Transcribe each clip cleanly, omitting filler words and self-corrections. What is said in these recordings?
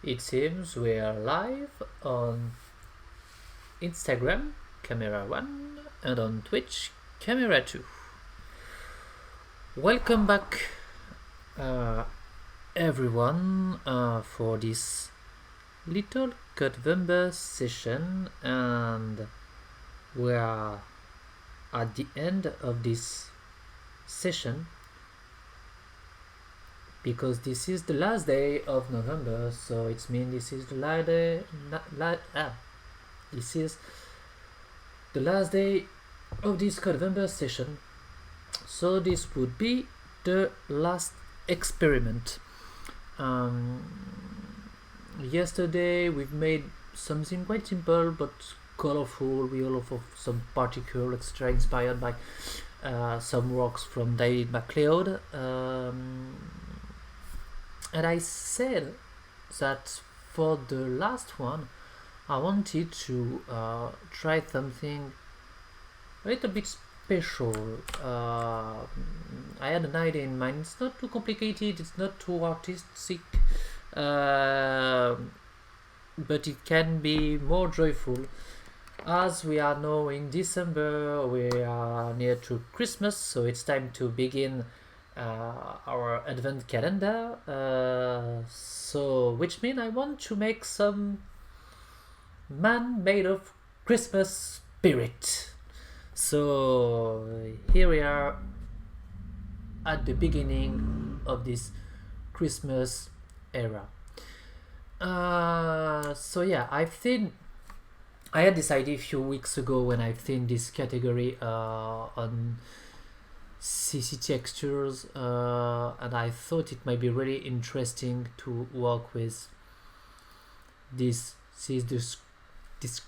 It seems we are live on Instagram, camera 1, and on Twitch, camera 2. Welcome back, everyone, for this little November session, and we are at the end of this session because this is the last day of November, so it means this is the last day. This is the last day of this November session, so this would be the last experiment. Yesterday we've made something quite simple but colorful. We all of some particle extra inspired by some works from David MacLeod, and I said that for the last one I wanted to try something a little bit special. I had an idea in mind. It's not too complicated, it's not too artistic, but it can be more joyful. As we are now in December, we are near to Christmas, so it's time to begin our advent calendar. So which means I want to make some man made of Christmas spirit. So here we are at the beginning of this Christmas era. So yeah, I had this idea a few weeks ago when I've seen this category on CC textures, and I thought it might be really interesting to work with this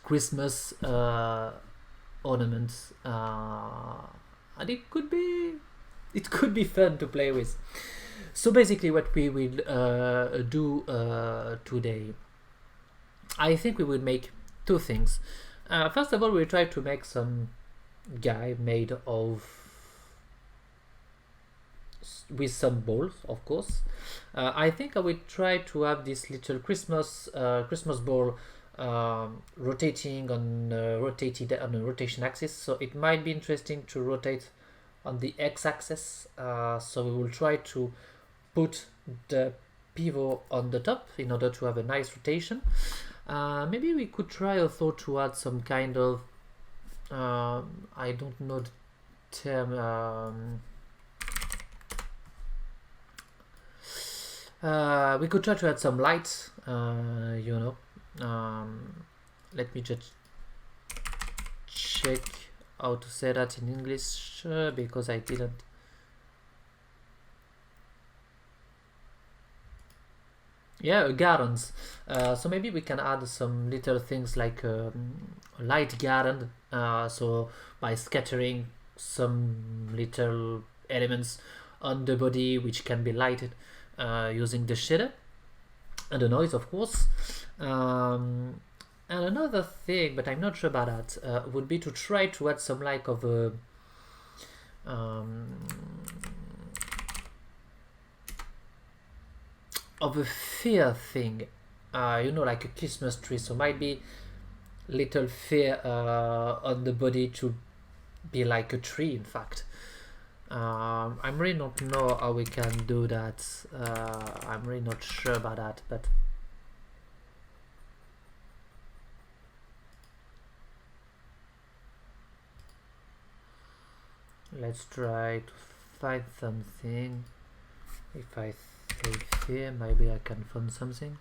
Christmas ornaments, and it could be fun to play with. So basically what we will do today, I think we will make two things. First of all, we'll try to make some guy made of with some balls, of course. I think I will try to have this little Christmas ball rotating on a rotation axis, so it might be interesting to rotate on the x-axis. So we will try to put the pivot on the top in order to have a nice rotation. Maybe we could try also to add some kind of I don't know the term. We could try to add some lights, let me just check how to say that in English, because I didn't. Yeah, gardens. So maybe we can add some little things like light garden, so by scattering some little elements on the body which can be lighted using the shader and the noise, of course. And another thing, but I'm not sure about that, would be to try to add some like of a fear thing, like a Christmas tree. So might be little fear on the body to be like a tree, in fact. I'm really not know how we can do that. I'm really not sure about that, but let's try to find something. If I say fear, maybe I can find something.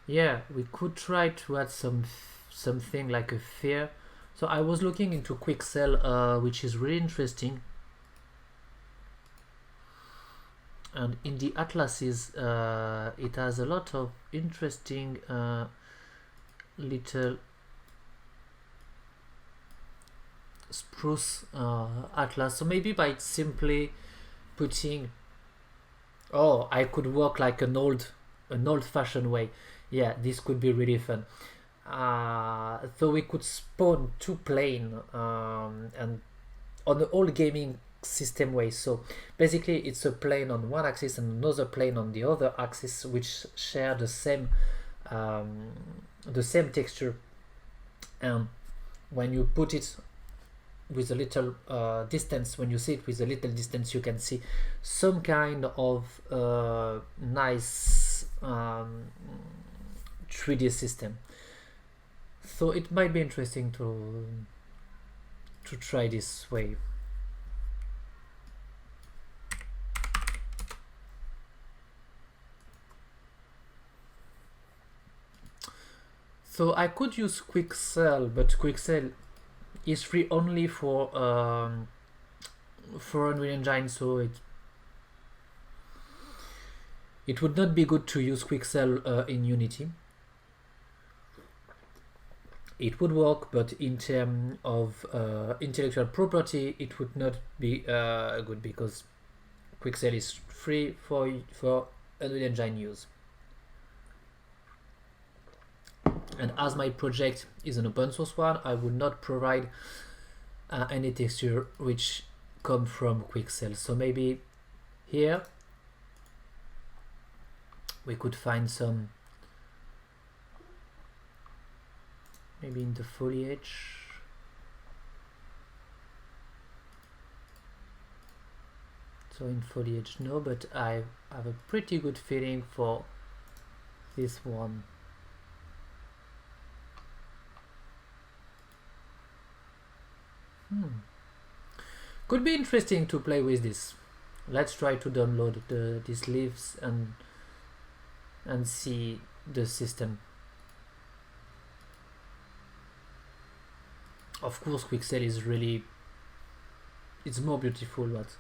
Yeah, we could try to add something like a fear. So I was looking into Quixel, which is really interesting, and in the atlases it has a lot of interesting little spruce atlas. So maybe by simply putting Oh, I could work like an old-fashioned way. Yeah, this could be really fun. So we could spawn two plane and on the old gaming system way. So basically, it's a plane on one axis and another plane on the other axis, which share um, the same texture. And when you put it with a little distance, when you see it with a little distance, you can see some kind of nice 3D system. So it might be interesting to try this way. So I could use Quixel, but Quixel is free only for Unreal Engine, so it would not be good to use Quixel in Unity. It would work, but in terms of intellectual property, it would not be good because Quixel is free for Unreal Engine use. And as my project is an open source one, I would not provide any texture which come from Quixel. So maybe here we could find some, maybe in the foliage. So in foliage no, but I have a pretty good feeling for this one. Could be interesting to play with this. Let's try to download these leaves and see the system. Of course, Quixel is really, it's more beautiful, but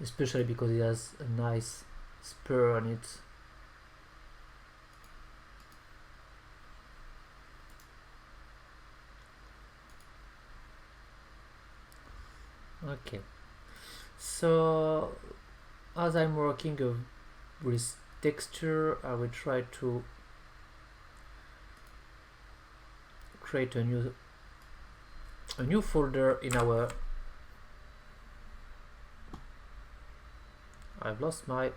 especially because it has a nice spur on it. Okay, so as I'm working with texture, I will try to create a new folder in our. I've lost my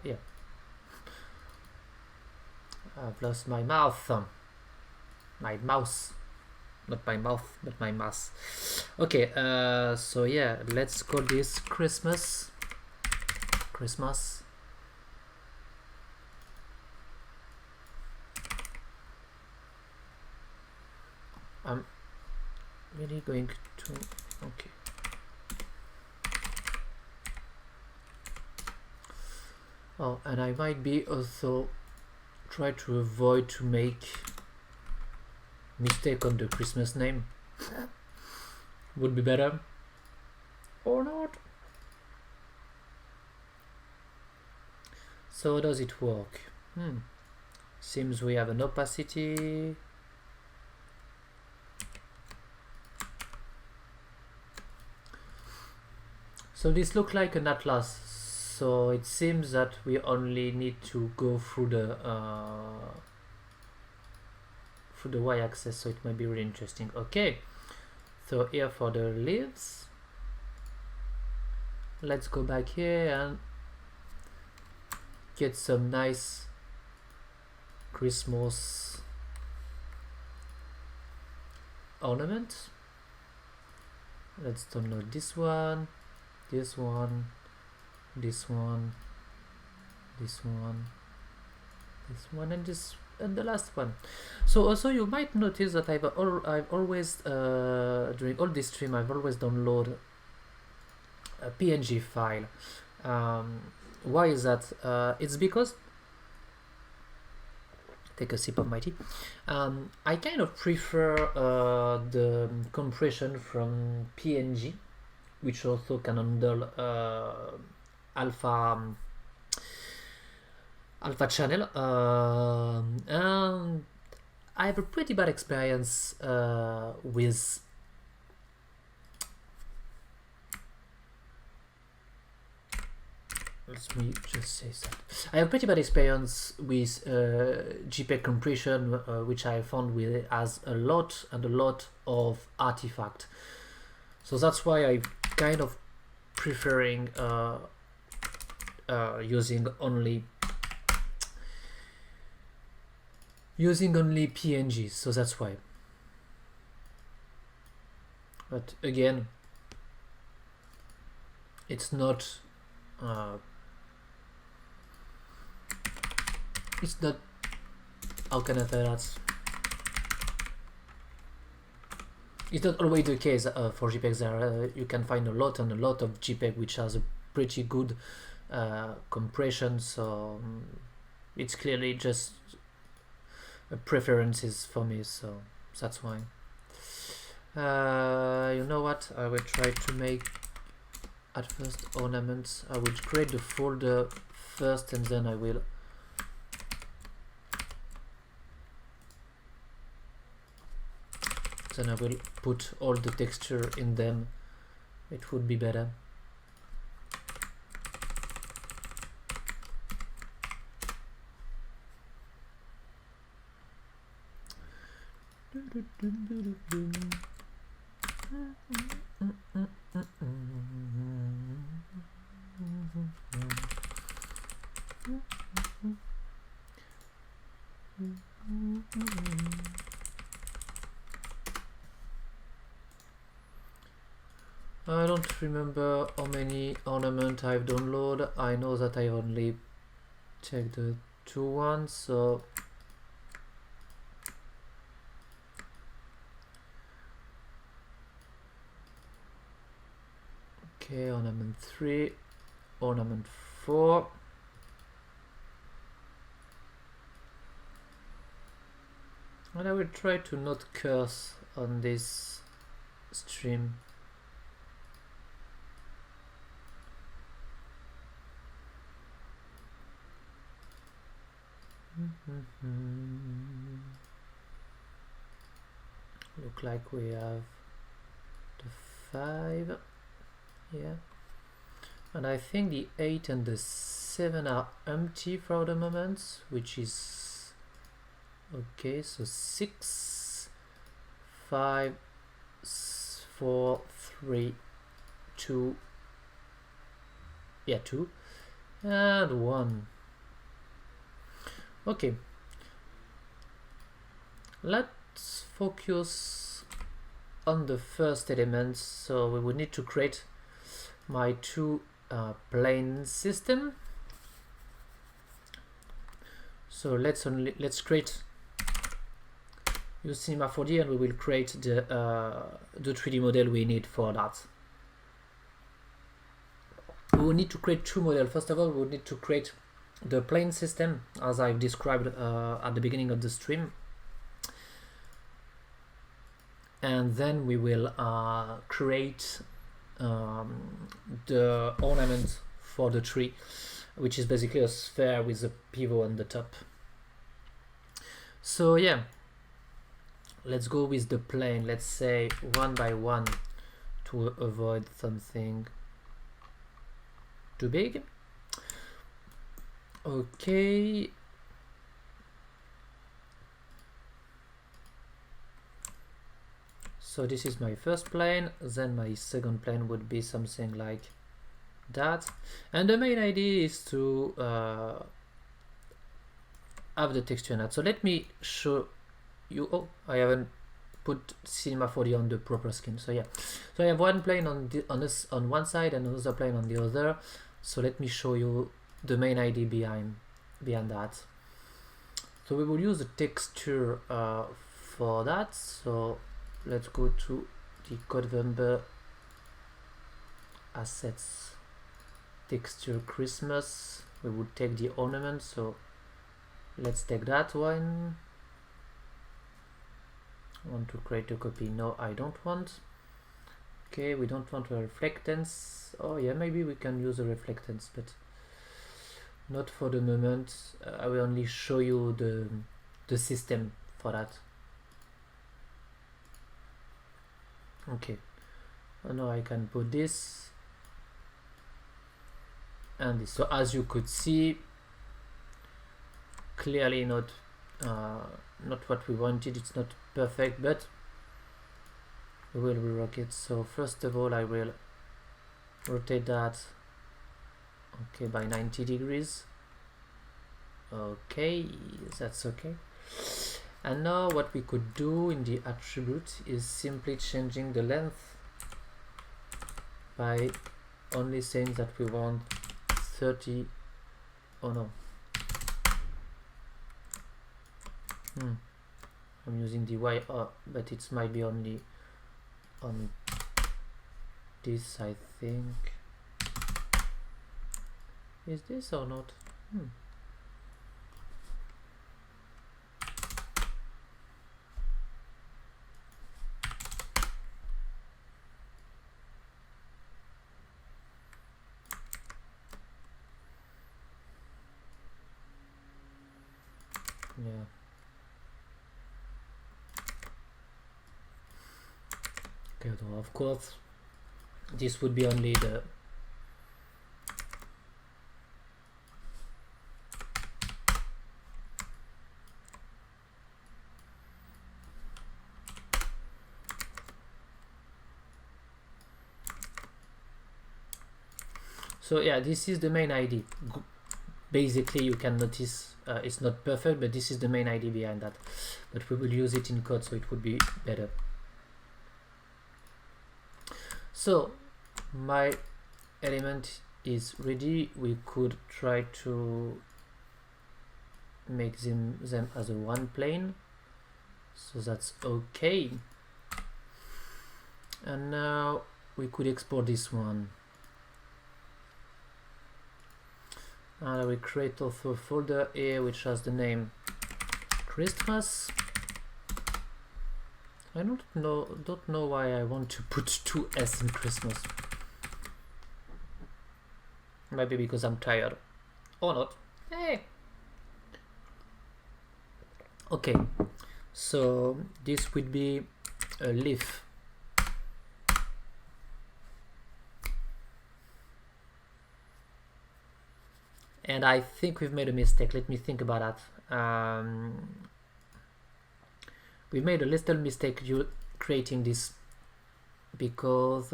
I've lost my mouth. My mouse. Not my mouth, but my mouse. Okay, so yeah, let's call this Christmas. I'm really going to, okay. Oh, and I might be also try to avoid to make mistake on the Christmas name. Would be better or not. So how does it work? Seems we have an opacity. So this looks like an atlas. So it seems that we only need to go through the y-axis, so it might be really interesting. Okay, so here for the leaves, let's go back here and get some nice Christmas ornament. Let's download this one, this one, this one, this one, this one, and this, and the last one. So also you might notice that I've always during all this stream I've always downloaded a PNG file. Why is that? It's because, take a sip of my tea, I kind of prefer the compression from PNG, which also can handle alpha channel, and I have a pretty bad experience with let me just say that. I have pretty bad experience with JPEG compression, which I found has a lot of artifact. So that's why I kind of preferring using only PNGs. So that's why. But again, it's not how can I say that? It's not always the case for JPEGs. There you can find a lot of JPEG which has a pretty good compression, so it's clearly just preferences for me, so that's why. You know what, I will try to make at first ornaments. I will create the folder first and then I will put all the texture in them. It would be better. I don't remember how many ornaments I've downloaded. I know that I only checked the 2 ones, so okay, ornament 3, ornament 4. And I will try to not curse on this stream. Look like we have the 5, yeah, and I think the 8 and the 7 are empty for the moment, which is okay. So 6, 5, 4, 3, 2, yeah, 2 and 1. Okay, let's focus on the first element. So we would need to create my 2 plane system. So let's create use Cinema 4D, and we will create the 3D model we need for that. We will need to create 2 models. First of all, we will need to create the plane system as I've described at the beginning of the stream, and then we will create the ornament for the tree, which is basically a sphere with a pivot on the top. So yeah, let's go with the plane. Let's say 1 by 1 to avoid something too big. Okay, so this is my first plane, then my second plane would be something like that, and the main idea is to have the texture net. So let me show you. Oh, I haven't put Cinema 4D on the proper skin. So yeah, so I have one plane on one side and another plane on the other. So let me show you the main idea behind that. So we will use the texture for that. So let's go to the Codevember assets, texture Christmas. We would take the ornament, so let's take that one. I want to create a copy. No, I don't want. Okay, we don't want a reflectance. Oh yeah, maybe we can use a reflectance, but not for the moment. I will only show you the system for that. Okay, oh, no, I can put this. and this. So as you could see, clearly not what we wanted. It's not perfect, but we will rework it. So first of all, I will rotate that, okay, by 90 degrees. Okay, that's okay. And now what we could do in the attribute is simply changing the length by only saying that we want 30. Oh no, I'm using the Y, but it might be only on this, I think. Is this or not? Yeah. Okay, so of course this would be only the so yeah, this is the main idea. Basically you can notice it's not perfect, but this is the main idea behind that. But we will use it in code, so it would be better. So my element is ready. We could try to make them as a one plane, so that's okay. And now we could export this one. And I will create also a folder here which has the name Christmas. I don't know why I want to put 2 S in Christmas. Maybe because I'm tired. Or not. Hey. Okay. So this would be a leaf. And I think we've made a mistake. Let me think about that. We made a little mistake creating this, because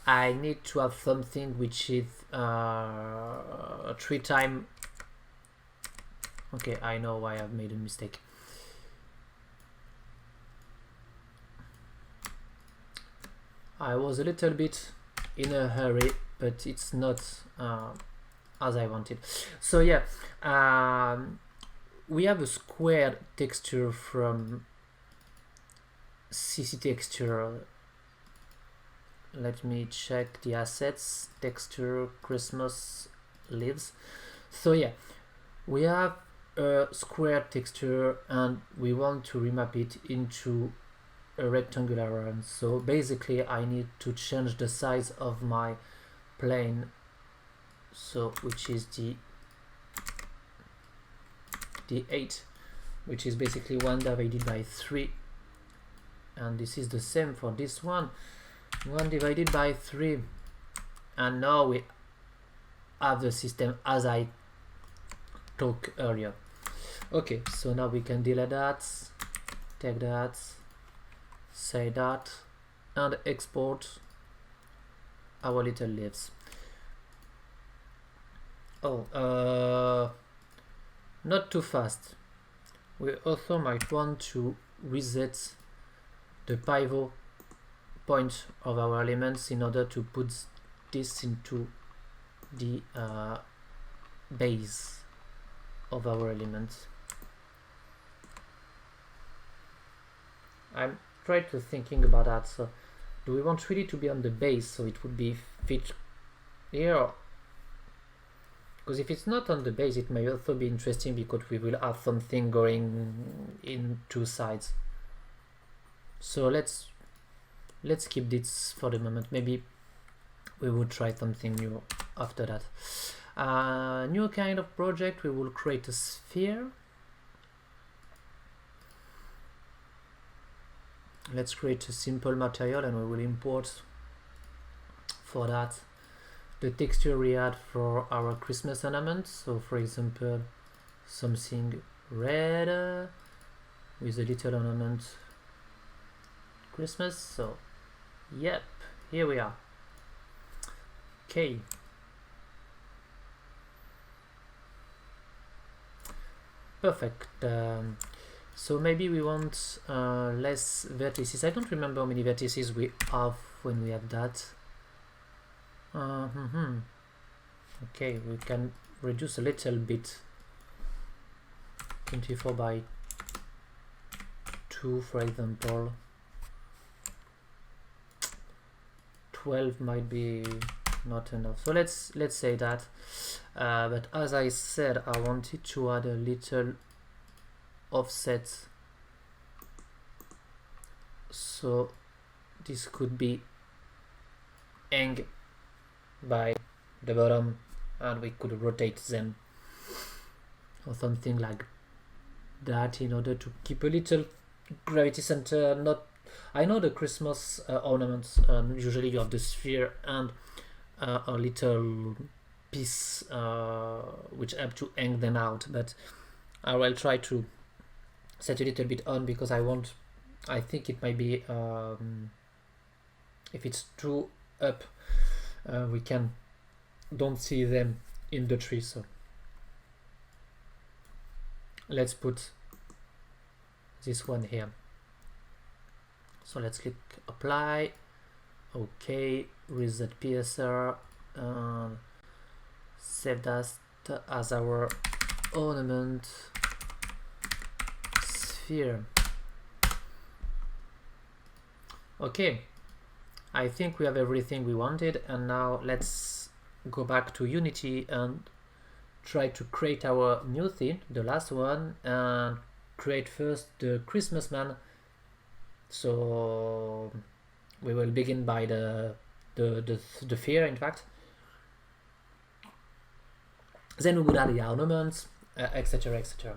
I need to have something which is 3 times. Okay, I know why I've made a mistake. I was a little bit in a hurry, but it's not as I wanted. So yeah, we have a square texture from CC Texture. Let me check the assets, texture, Christmas, leaves. So yeah, we have a square texture and we want to remap it into a rectangular one. So basically I need to change the size of my plane, so which is the 8, which is basically 1 divided by 3, and this is the same for this one, 1 divided by 3. And now we have the system as I talked earlier. Okay, so now we can delete that, take that, say that, and export our little leaves. Oh, not too fast. We also might want to reset the pivot point of our elements in order to put this into the base of our elements. I'm trying to thinking about that. So do we want really to be on the base, so it would be fit here? Because if it's not on the base, it may also be interesting because we will have something going in 2 sides. So let's keep this for the moment. Maybe we will try something new after that. New kind of project, we will create a sphere. Let's create a simple material and we will import for that the texture we had for our Christmas ornament. So for example, something red with a little ornament Christmas. So yep, here we are. Okay, perfect. So maybe we want less vertices. I don't remember how many vertices we have when we have that. Okay, we can reduce a little bit. 24 by 2, for example. 12 might be not enough. So let's say that. But as I said, I wanted to add a little offset. So this could be hang by the bottom, and we could rotate them or something like that in order to keep a little gravity center. Not, I know the Christmas ornaments, usually you have the sphere and a little piece which help to hang them out, but I will try to set a little bit on because I think it might be if it's too up we don't see them in the tree. So let's put this one here. So let's click apply. Okay, reset PSR and save that as our ornament sphere. Okay, I think we have everything we wanted, and now let's go back to Unity and try to create our new theme, the last one, and create first the Christmas man. So we will begin by the fear, in fact. Then we would add the ornaments, etc., etc.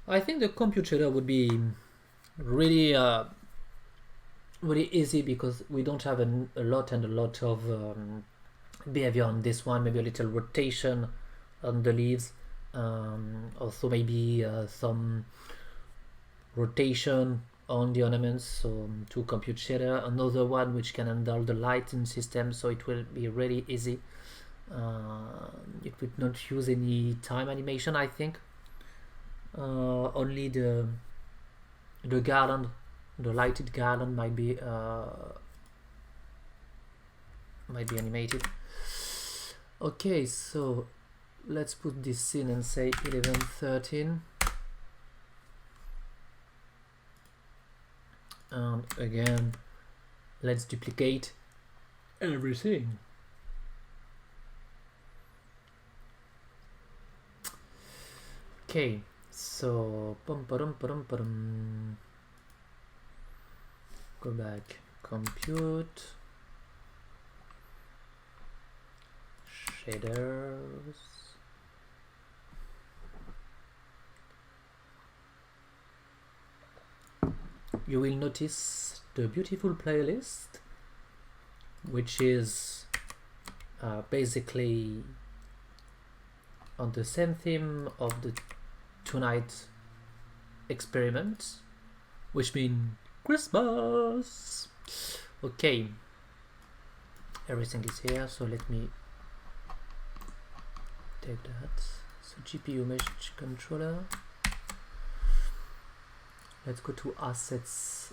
I think the compute shader would be really really easy because we don't have a lot of behavior on this one. Maybe a little rotation on the leaves, also maybe some rotation on the ornaments. So to compute shader, another one which can handle the lighting system, so it will be really easy. It would not use any time animation, I think. Only the garland, the lighted garland might be animated. Okay, so let's put this in and say 11, 13. And again, let's duplicate everything. Okay, so go back, compute, shaders, you will notice the beautiful playlist, which is basically on the same theme of the tonight experiment, which means Christmas. Okay, everything is here, so let me take that. So GPU mesh controller, let's go to assets.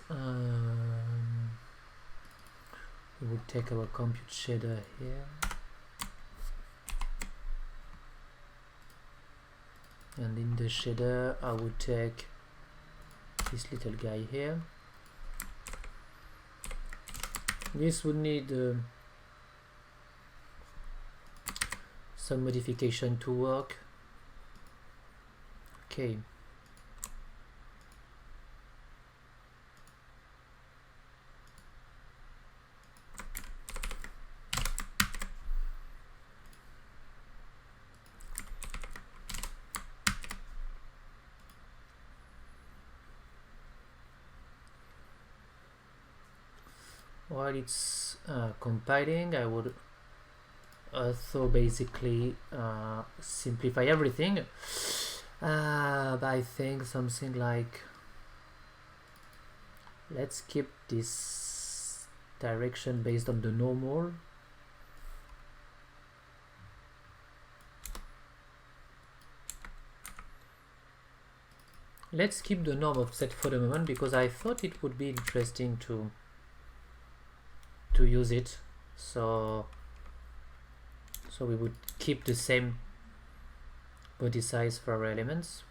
We will take our compute shader here, and in the shader I would take this little guy here. This would need some modification to work. Okay, while it's compiling, I would also basically simplify everything by saying something like, let's keep this direction based on the normal. Let's keep the norm offset for the moment because I thought it would be interesting to use it. So we would keep the same body size for our elements.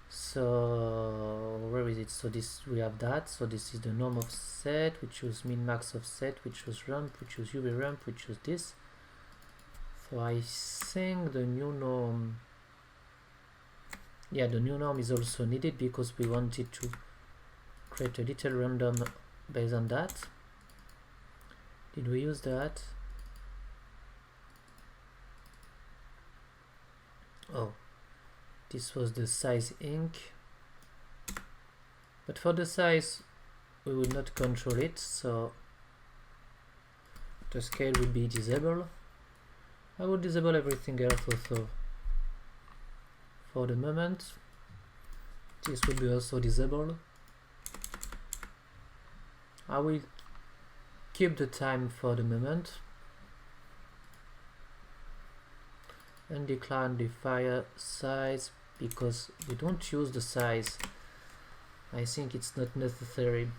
So where is it? So this, we have that. So this is the norm offset. We choose min max offset. We choose rump. We choose UV rump. We choose this. So I think the new norm. Yeah, the new norm is also needed because we wanted to create a little random based on that. Did we use that? Oh, this was the size ink, but for the size we will not control it, so the scale will be disabled. I will disable everything else also for the moment. This will be also disabled. I will keep the time for the moment and decline the file size because we don't use the size. I think it's not necessary.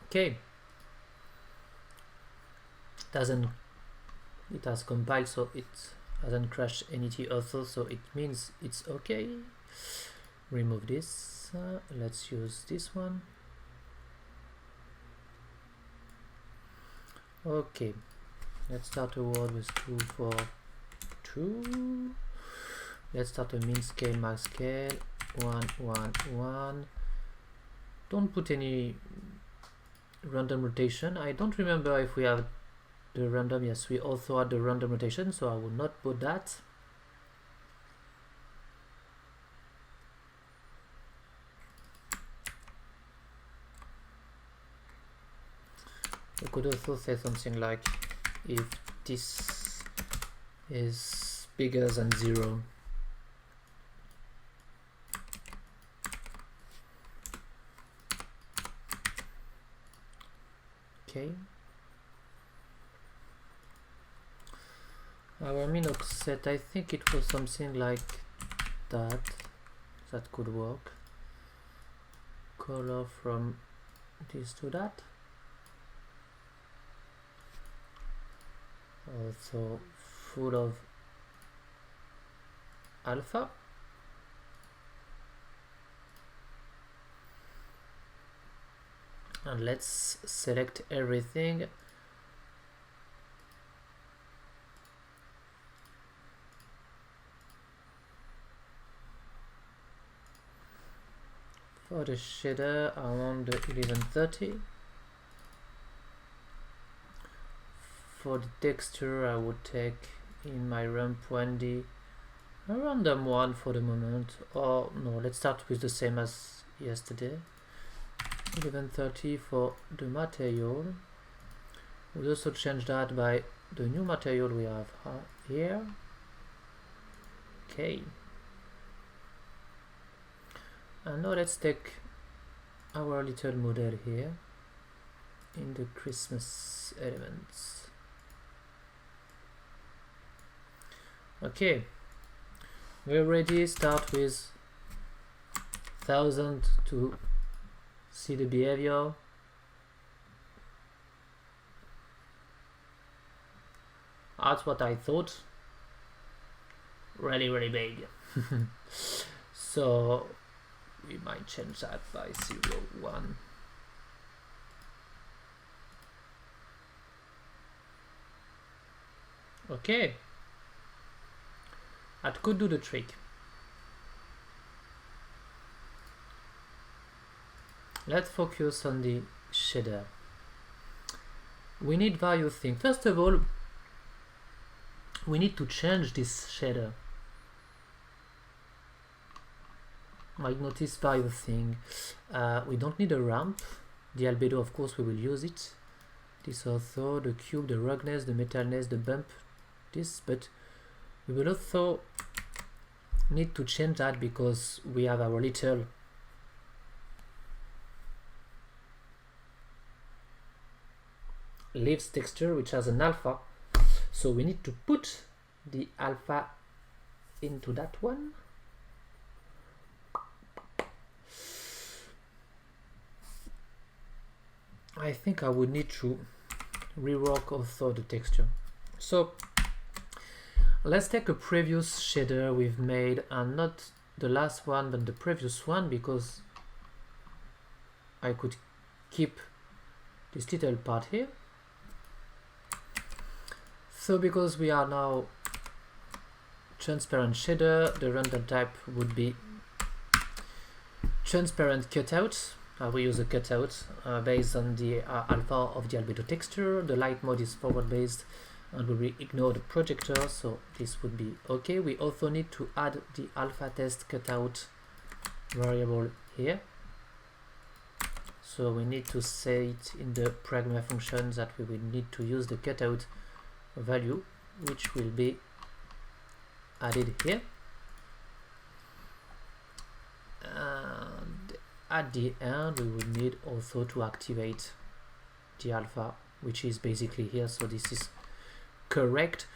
Okay, it has compiled, so it hasn't crashed anything also, so it means it's okay. Remove this. Let's use this one. Okay, let's start a word with 2, 4, 2. Let's start a min scale, max scale, 1, 1, 1. Don't put any random rotation. I don't remember if we have the random. Yes, we also had the random rotation, so I will not put that. We could also say something like, if this is bigger than 0, okay. Our min offset, I think it was something like that. That could work. Color from this to that. Also full of alpha. And let's select everything. For the shader, I want the 1130. For the texture, I would take in my ramp 1D a random one for the moment. Or no, let's start with the same as yesterday. 1130 for the material. We'll also change that by the new material we have here. Okay. And now let's take our little model here in the Christmas elements. Okay, we're ready. Start with 1000 to see the behavior. That's what I thought. Really, really big. So we might change that by 0, 1. Okay, that could do the trick. Let's focus on the shader. We need various things. First of all, we need to change this shader. might notice various things. We don't need a ramp. The albedo, of course, we will use it. This also, the cube, the ruggedness, the metalness, the bump, this, but we will also need to change that because we have our little leaves texture which has an alpha, so we need to put the alpha into that one. I think I would need to rework also the texture. So let's take a previous shader we've made, and not the last one but the previous one, because I could keep this little part here. So because we are now transparent shader, the render type would be transparent cutout. We use a cutout based on the alpha of the albedo texture. The light mode is forward based and we will ignore the projector, so this would be okay. We also need to add the alpha test cutout variable here. So we need to say it in the pragma function that we will need to use the cutout value, which will be added here. And at the end we will need also to activate the alpha, which is basically here, so this is correct.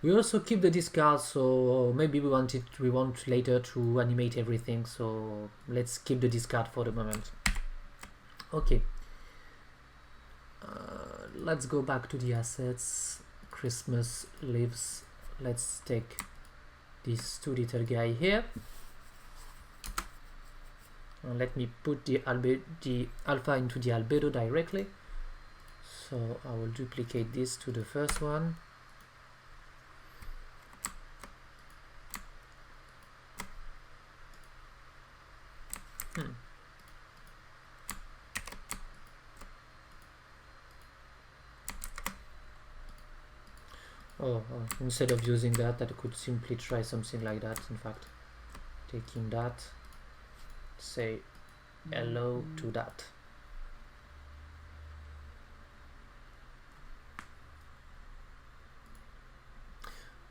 We also keep the discard, so maybe we want later to animate everything, so let's keep the discard for the moment. Okay, let's go back to the assets. Christmas leaves. Let's take this two little guy here. And let me put the alpha into the albedo directly. So I will duplicate this to the first one. Instead of using that, I could simply try something like that. In fact, taking that, say hello to that.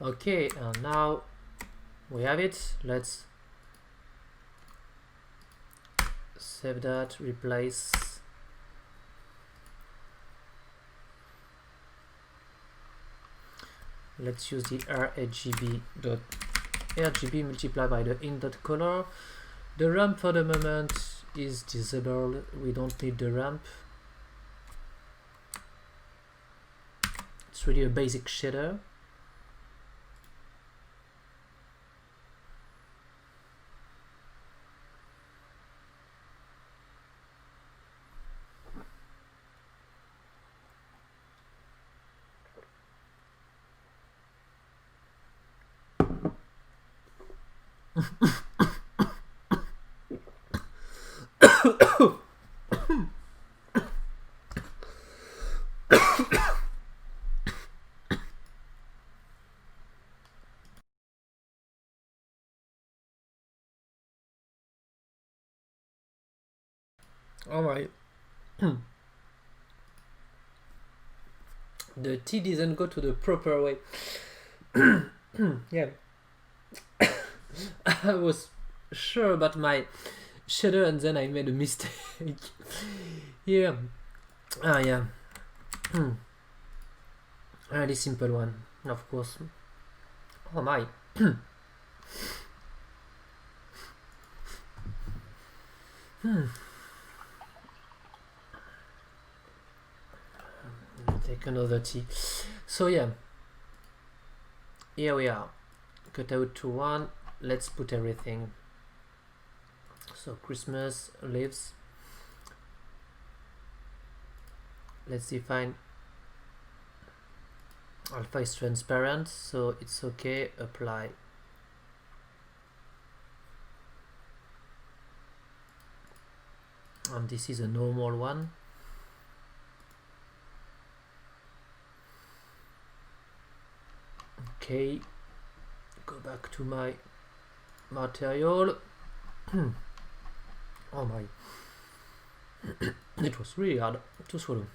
Okay, and now we have it. Let's save that, replace. Let's use the RGB multiplied by the int.color. The ramp for the moment is disabled. We don't need the ramp. It's really a basic shader. All right. The tea didn't go to the proper way. Yeah. I was sure about my shader and then I made a mistake. Yeah. Yeah. Really simple one, of course. Oh my. Take another tea. So yeah, here we are. Cut out to one. Let's put everything. So Christmas leaves. Let's define alpha is transparent, so it's okay. Apply. And this is a normal one. Okay, go back to my material. Oh my. It was really hard to swallow.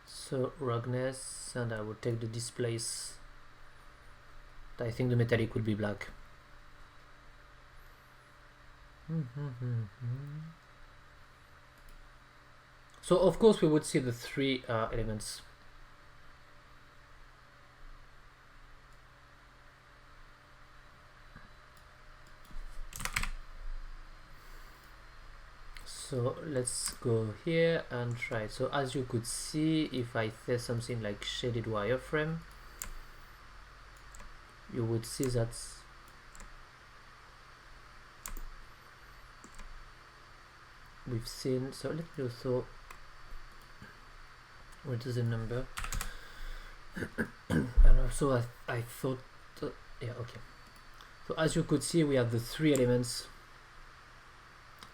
So roughness, and I would take the displace. I think the metallic would be black. So of course we would see the three elements. So let's go here and try. So as you could see, if I say something like shaded wireframe, you would see that we've seen. So let me also reduce the number. And also I thought, yeah, okay. So as you could see, we have the three elements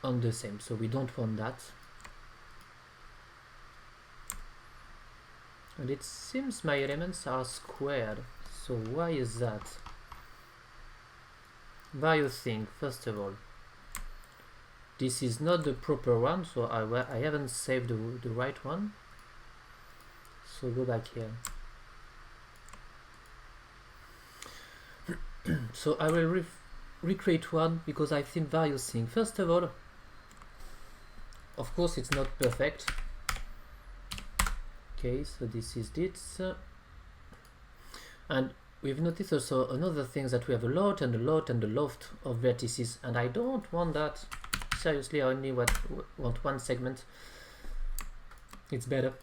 on the same, so we don't want that. And it seems my elements are squared, so why is that? Various things. First of all, this is not the proper one, so I haven't saved the right one. So go back here. So I will recreate one because I've seen various things. First of all, of course it's not perfect. Okay, so this is it. And we've noticed also another thing, that we have a lot and a lot and a lot of vertices, and I don't want that. Seriously, I only want one segment. It's better.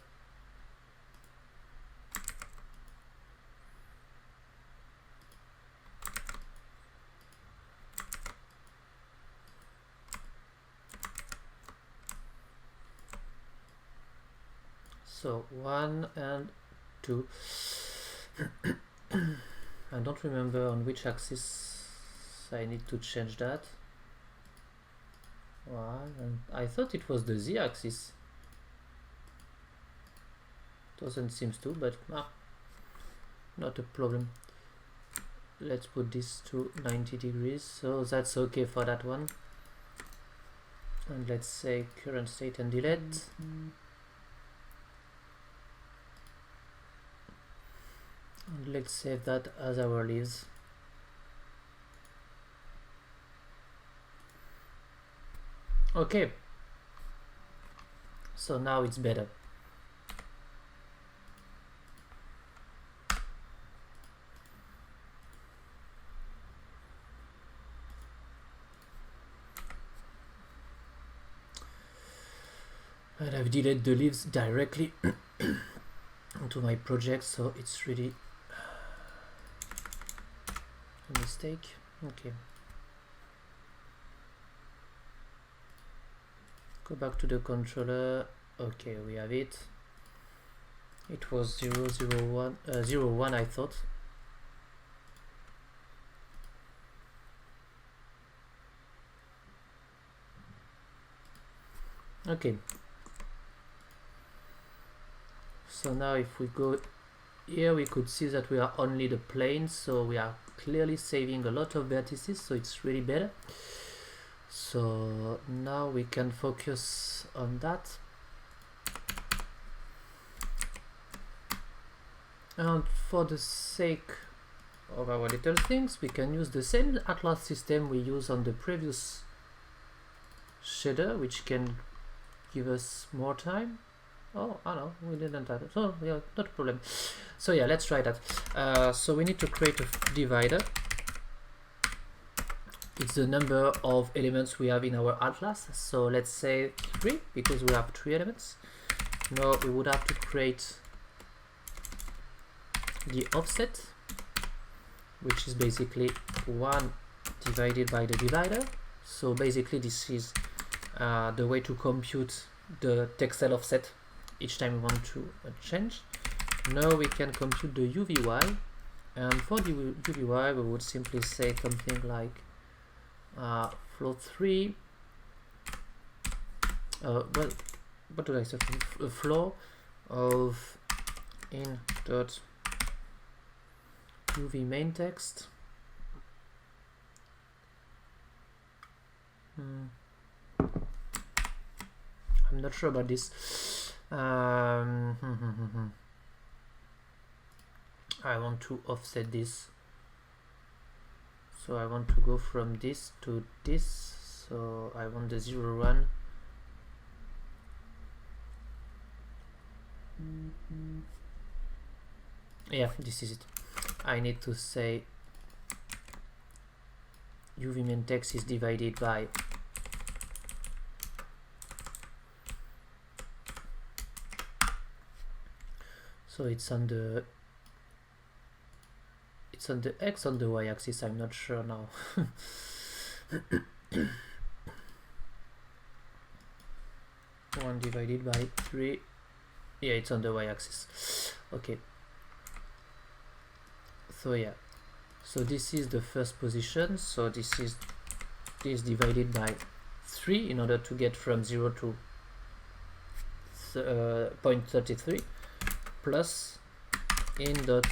So 1 and 2. I don't remember on which axis I need to change that. And I thought it was the Z axis. Doesn't seem to, but not a problem. Let's put this to 90 degrees, so that's okay for that one. And let's say current state and delete. And let's save that as our leaves. Okay, so now it's better. And I've deleted the leaves directly into my project, so it's really a mistake. Okay. Go back to the controller. Okay, we have it. It was 0, 0, 1, 0, 1, I thought. Okay. So now if we go here, we could see that we are only the planes, so we are clearly saving a lot of vertices, so it's really better. So now we can focus on that. And for the sake of our little things, we can use the same atlas system we used on the previous shader, which can give us more time. Oh, I know, we didn't have it. So yeah, not a problem. So yeah, let's try that. So we need to create a divider. It's the number of elements we have in our atlas. So let's say 3, because we have 3 elements. Now we would have to create the offset, which is basically 1 divided by the divider. So basically this is the way to compute the textile offset each time we want to change. Now we can compute the UVY, and for the UVY we would simply say something like float 3, well, what do I say, a flow of in dot UV main text I'm not sure about this. I want to offset this, so I want to go from this to this, so I want the 0, 1. Yeah, this is it. I need to say UV main text is divided by so it's on the X on the Y axis, I'm not sure now. 1 divided by 3. Yeah, it's on the Y axis. Okay. So yeah. So this is the first position. So this is divided by 3 in order to get from 0 to 0.33 plus in dot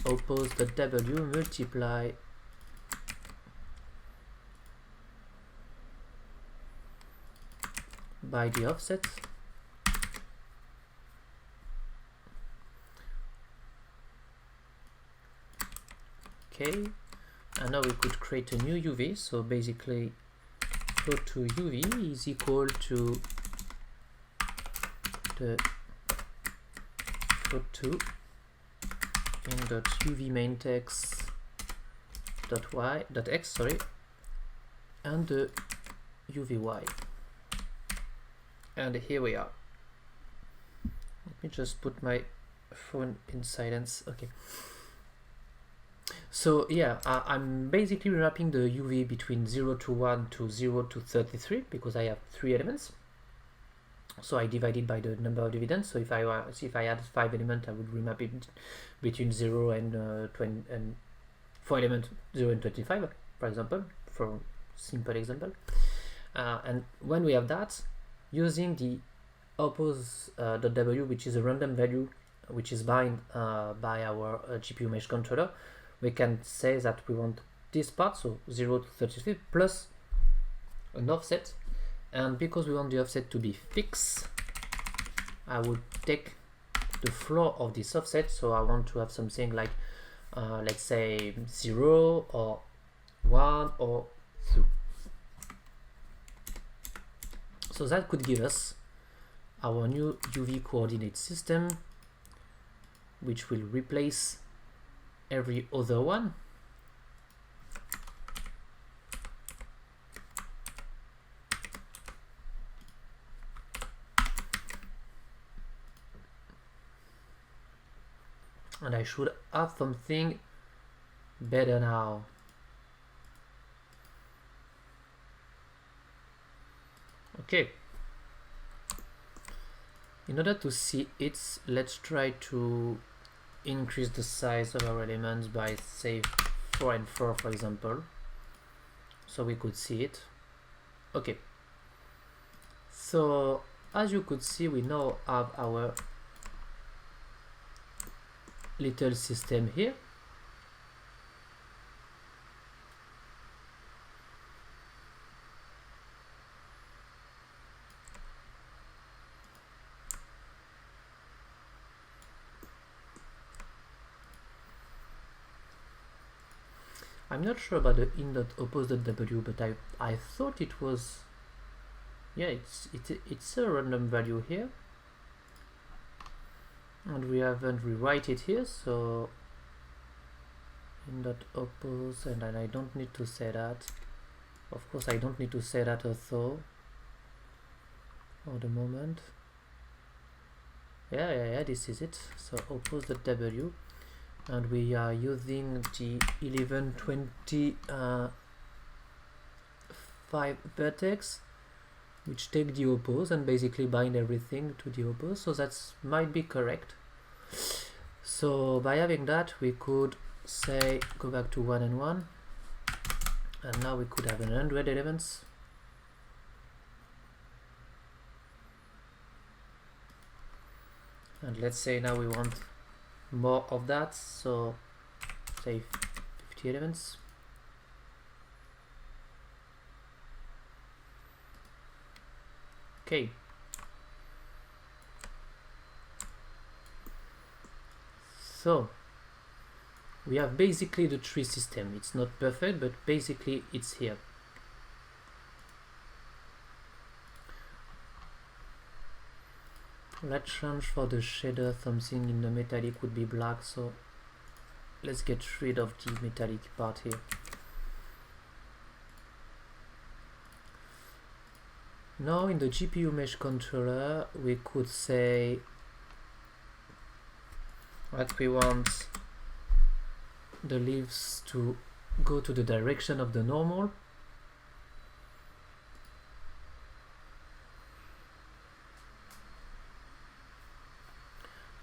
oppose the W multiply by the offset okay, and now we could create a new UV. So basically flow to UV is equal to the flow to in dot UV main text dot y dot x, sorry, and the UVY. And here we are. Let me just put my phone in silence. Okay. So yeah, I'm basically wrapping the UV between 0 to 1 to 0 to 33 because I have 3 elements. So I divide it by the number of dividends. So if I had 5 elements, I would remap it between 0 and 20 and 4 elements 0 and 25, for example, for simple example. And when we have that, using the oppose.w, which is a random value which is bind by our GPU mesh controller, we can say that we want this part, so 0 to 33 plus an offset. And because we want the offset to be fixed, I would take the floor of this offset. So I want to have something like let's say 0 or 1 or 2. So that could give us our new UV coordinate system, which will replace every other one. And I should have something better now. Okay. In order to see it, let's try to increase the size of our elements by say 4 and 4, for example, so we could see it. Okay. So as you could see, we now have our little system here. I'm not sure about the in.oppose.w, but I thought it was, yeah, it's a random value here, and we haven't rewrite it here, so in.oppose, and I don't need to say that. Of course, I don't need to say that also for the moment. Yeah, this is it. So oppose.w, and we are using the 1125 vertex, which take the oppose and basically bind everything to the oppose. So that might be correct. So by having that, we could say go back to 1 and 1, and now we could have 100 elements. And let's say now we want more of that, so say 50 elements. Okay. So we have basically the tree system. It's not perfect, but basically it's here. Let's change for the shader something in the metallic would be black, so let's get rid of the metallic part here. Now in the GPU mesh controller we could say that we want the leaves to go to the direction of the normal.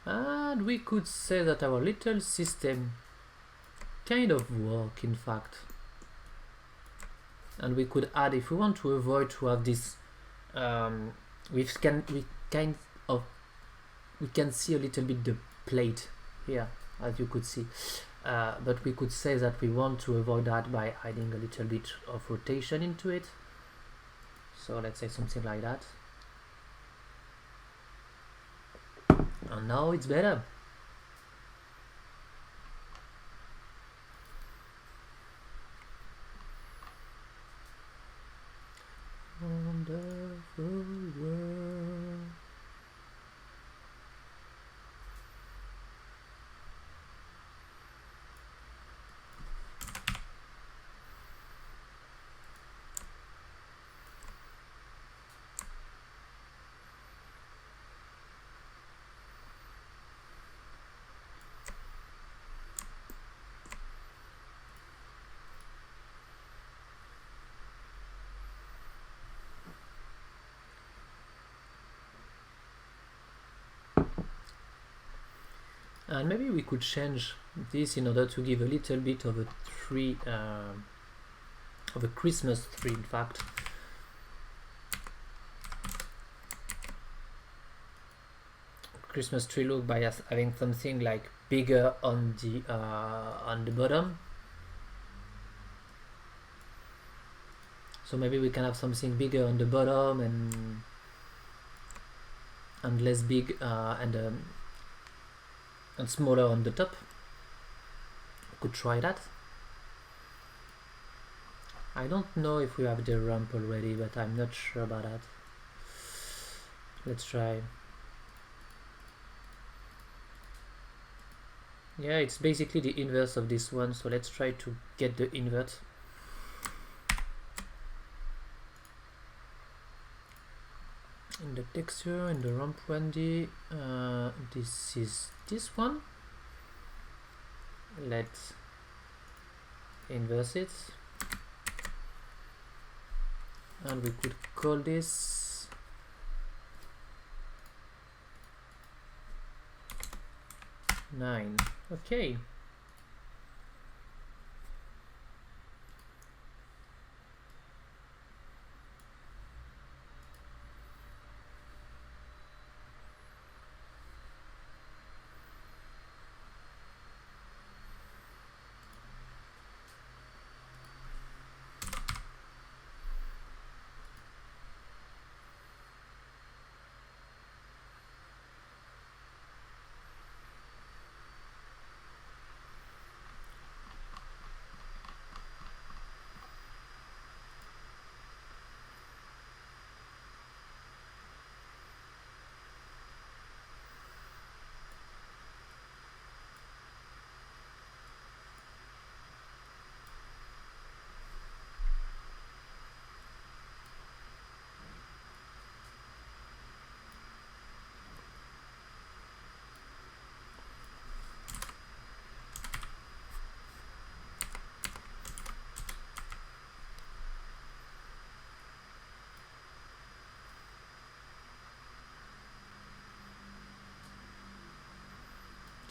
And we could say that our little system kind of work in fact. And we could add, if we want to avoid to have this we can see a little bit the plate here, as you could see, but we could say that we want to avoid that by adding a little bit of rotation into it. So let's say something like that, and now it's better. Wonderful world. And maybe we could change this in order to give a little bit of a tree, of a Christmas tree in fact. Christmas tree look by having something like bigger on the bottom. So maybe we can have something bigger on the bottom and less big and smaller on the top. Could try that. I don't know if we have the ramp already, but I'm not sure about that. Let's try. Yeah, it's basically the inverse of this one, so let's try to get the invert. In the texture, in the ramp 1D, this is this one. Let's inverse it, and we could call this nine. Okay.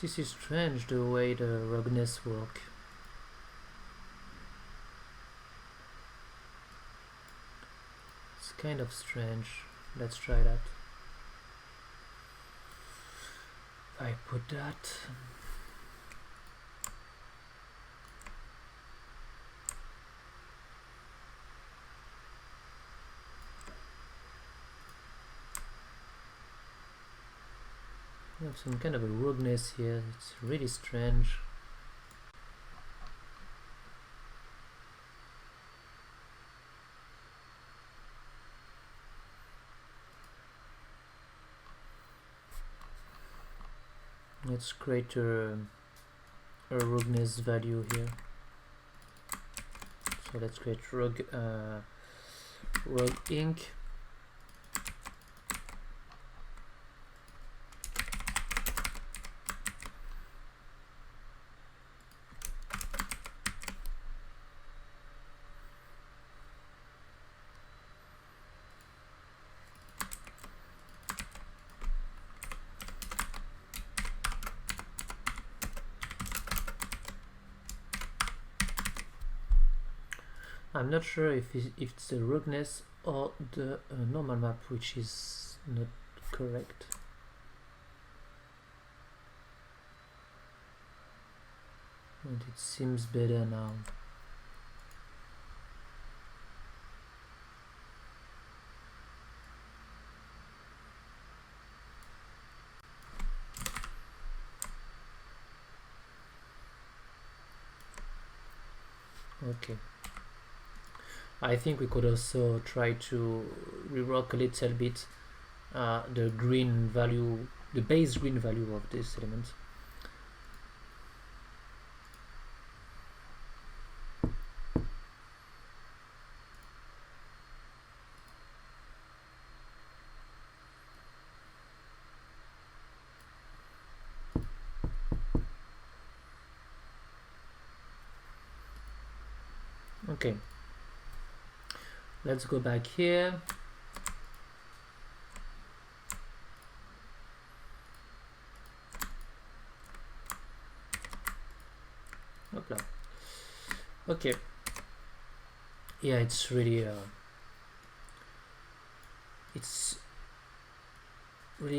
This is strange, the way the roughness work. It's kind of strange. Let's try that. If I put that. have some kind of a rudeness here. It's really strange. Let's create a rudeness value here. So let's create rug ink. I'm not sure if it's the rudeness or the normal map which is not correct. And it seems better now. Okay. I think we could also try to rework a little bit the green value, the base green value of this element. Okay, let's go back here. Hopla. Okay, yeah, it's really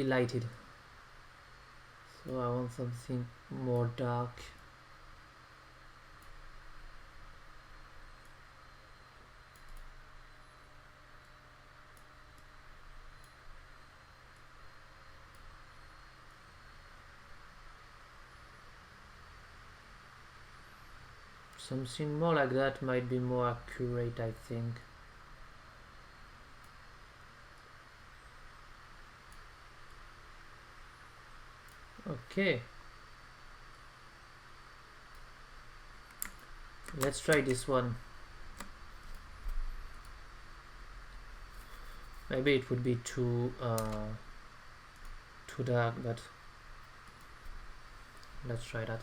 lighted, so I want something more dark. Something more like that might be more accurate, I think. Okay, let's try this one. Maybe it would be too dark, but let's try that.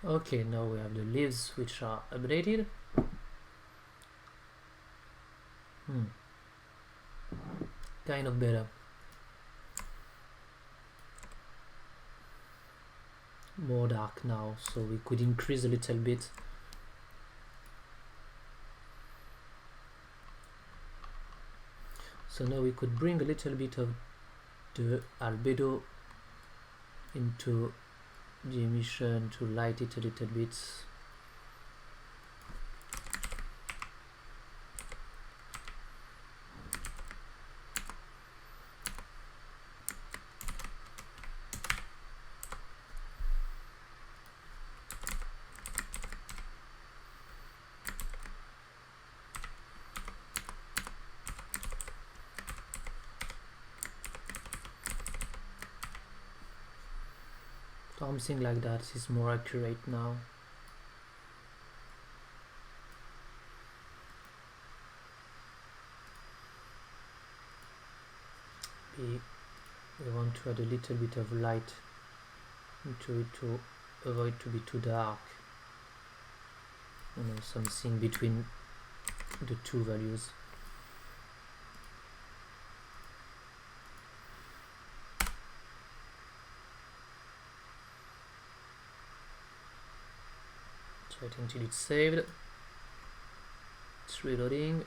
Okay, now we have the leaves which are updated. Kind of better. More dark now, so we could increase a little bit. So now we could bring a little bit of the albedo into the emission to light it a little bit. Something like that is more accurate now. We want to add a little bit of light into it to avoid to be too dark. You know, something between the two values. waiting till it's saved. It's reloading.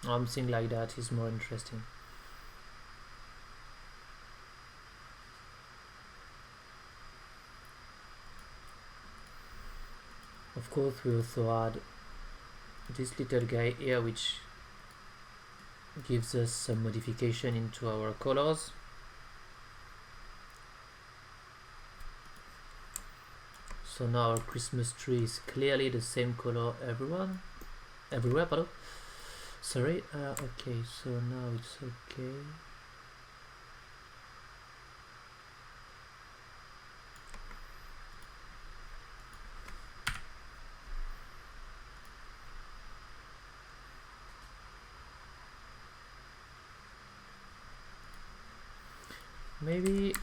Something like that is more interesting. Of course, we also add this little guy here, which gives us some modification into our colors. So now our Christmas tree is clearly the same color everywhere, pardon. Sorry, okay, so now it's okay. Maybe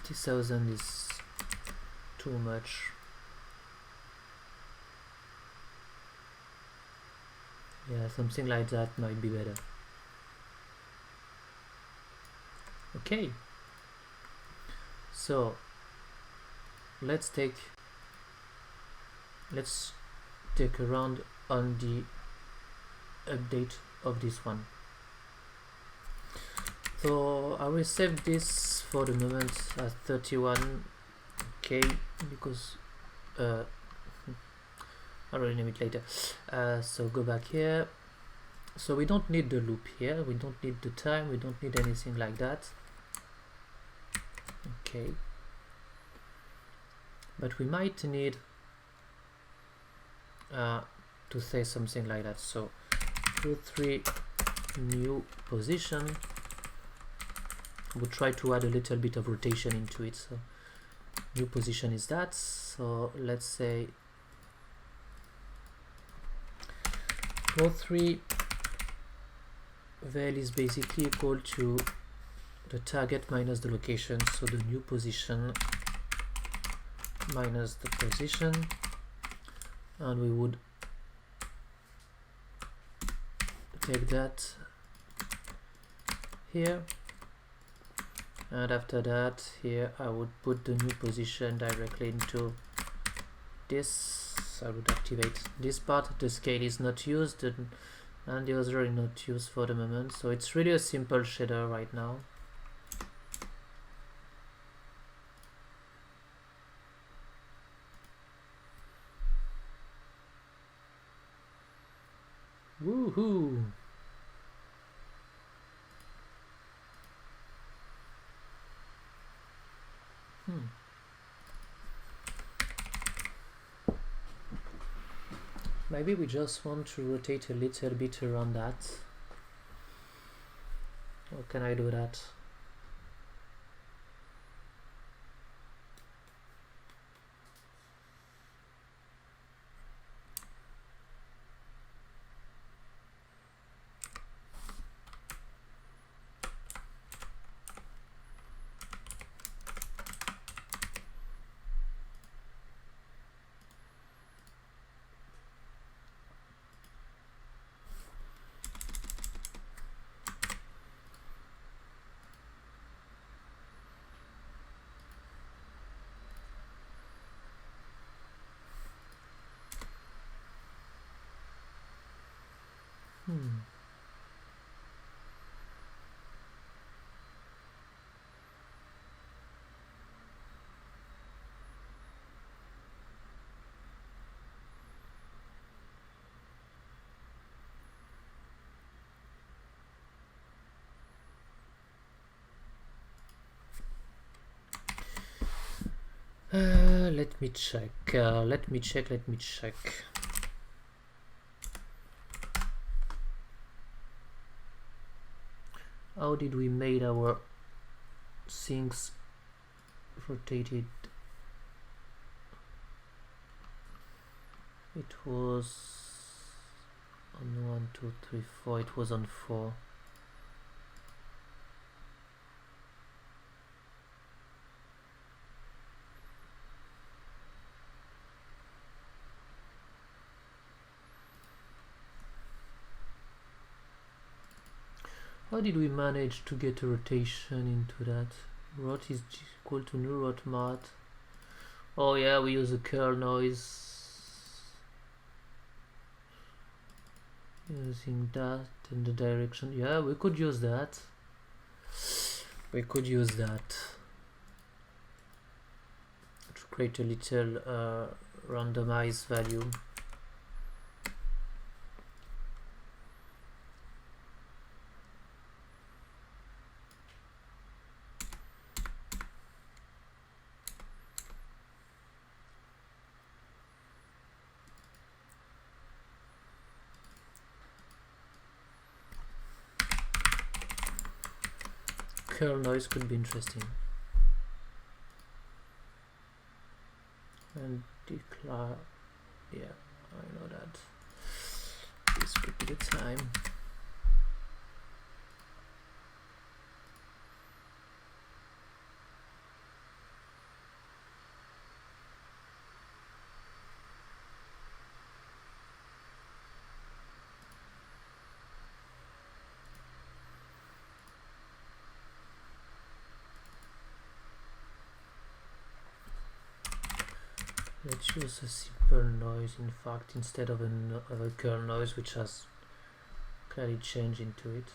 50,000 is too much. Yeah, something like that might be better. Okay, so let's take a round on the update of this one. So I will save this for the moment at 31k because I'll rename it later. So go back here. So we don't need the loop here, we don't need the time, we don't need anything like that. Okay, but we might need to say something like that. So 2 3 new position. We'll try to add a little bit of rotation into it. So new position is that. So let's say 4 3 val is basically equal to the target minus the location, so the new position minus the position, and we would take that here, and after that here I would put the new position directly into this. I would activate this part. The scale is not used and the other is not used for the moment, so it's really a simple shader right now. Woohoo! Maybe we just want to rotate a little bit around that. How can I do that? Let me check. Let me check. How did we made our things rotated? It was on 1, 2, 3, 4. It was on 4. How did we manage to get a rotation into that? Rot is equal to new rot mat. Oh yeah, we use a curl noise. Using that in the direction. Yeah, we could use that. We could use that to create a little randomized value. Curl noise could be interesting. And declare, yeah, I know that. This could be the time. Let's use a simple noise, in fact, instead of a curl noise, which has clearly changed into it.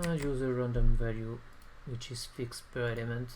Okay. Use a random value, which is fixed per element.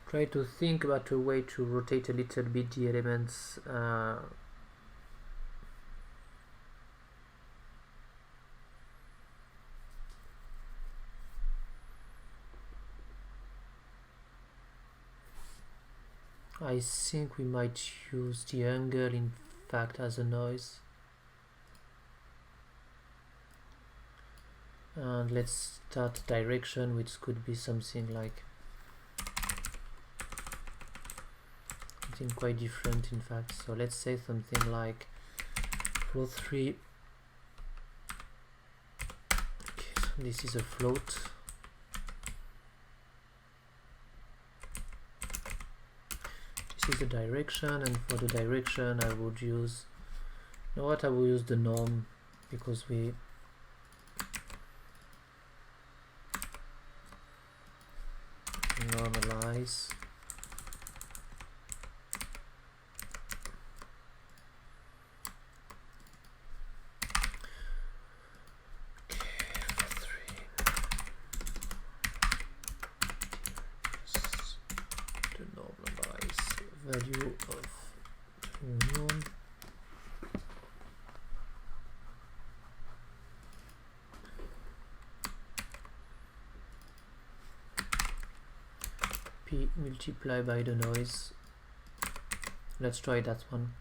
Try to think about a way to rotate a little bit the elements. I think we might use the angle, in fact, as a noise. And let's start direction, which could be something like something quite different, in fact. So let's say something like float 3. Okay, so this is a float. This is the direction, and for the direction I would use, you know what, I will use the norm, because we normalize. Value of norm. P multiply by the noise. Let's try that one.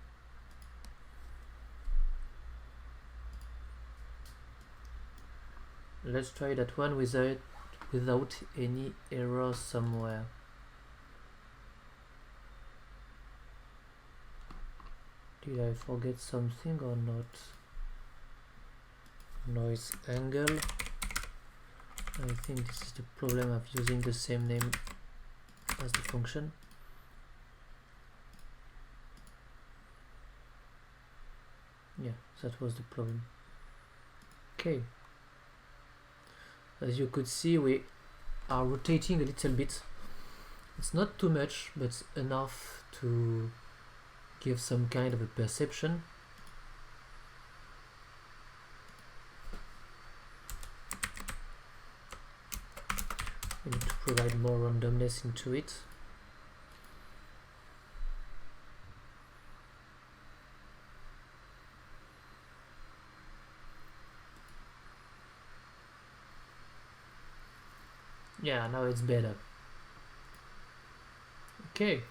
Let's try that one without any error somewhere. Did I forget something or not? Noise angle. I think this is the problem of using the same name as the function. Yeah, that was the problem. Okay. As you could see, we are rotating a little bit. It's not too much, but enough to give some kind of a perception. We need to provide more randomness into it. Yeah, now it's better. Okay.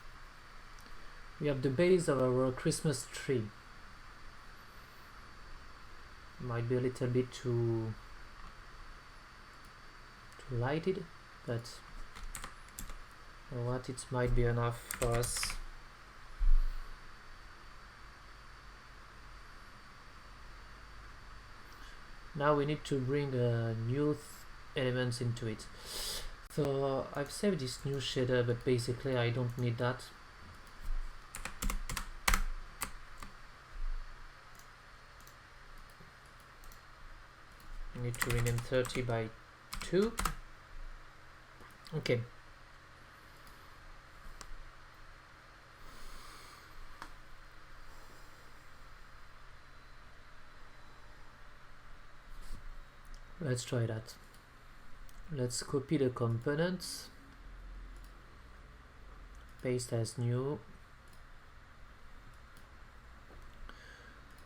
We have the base of our Christmas tree. Might be a little bit too lighted, but you know what, it might be enough for us. Now we need to bring new elements into it. So I've saved this new shader, but basically I don't need that. I need to rename 30 by 2. Okay. Let's try that. Let's copy the components, paste as new.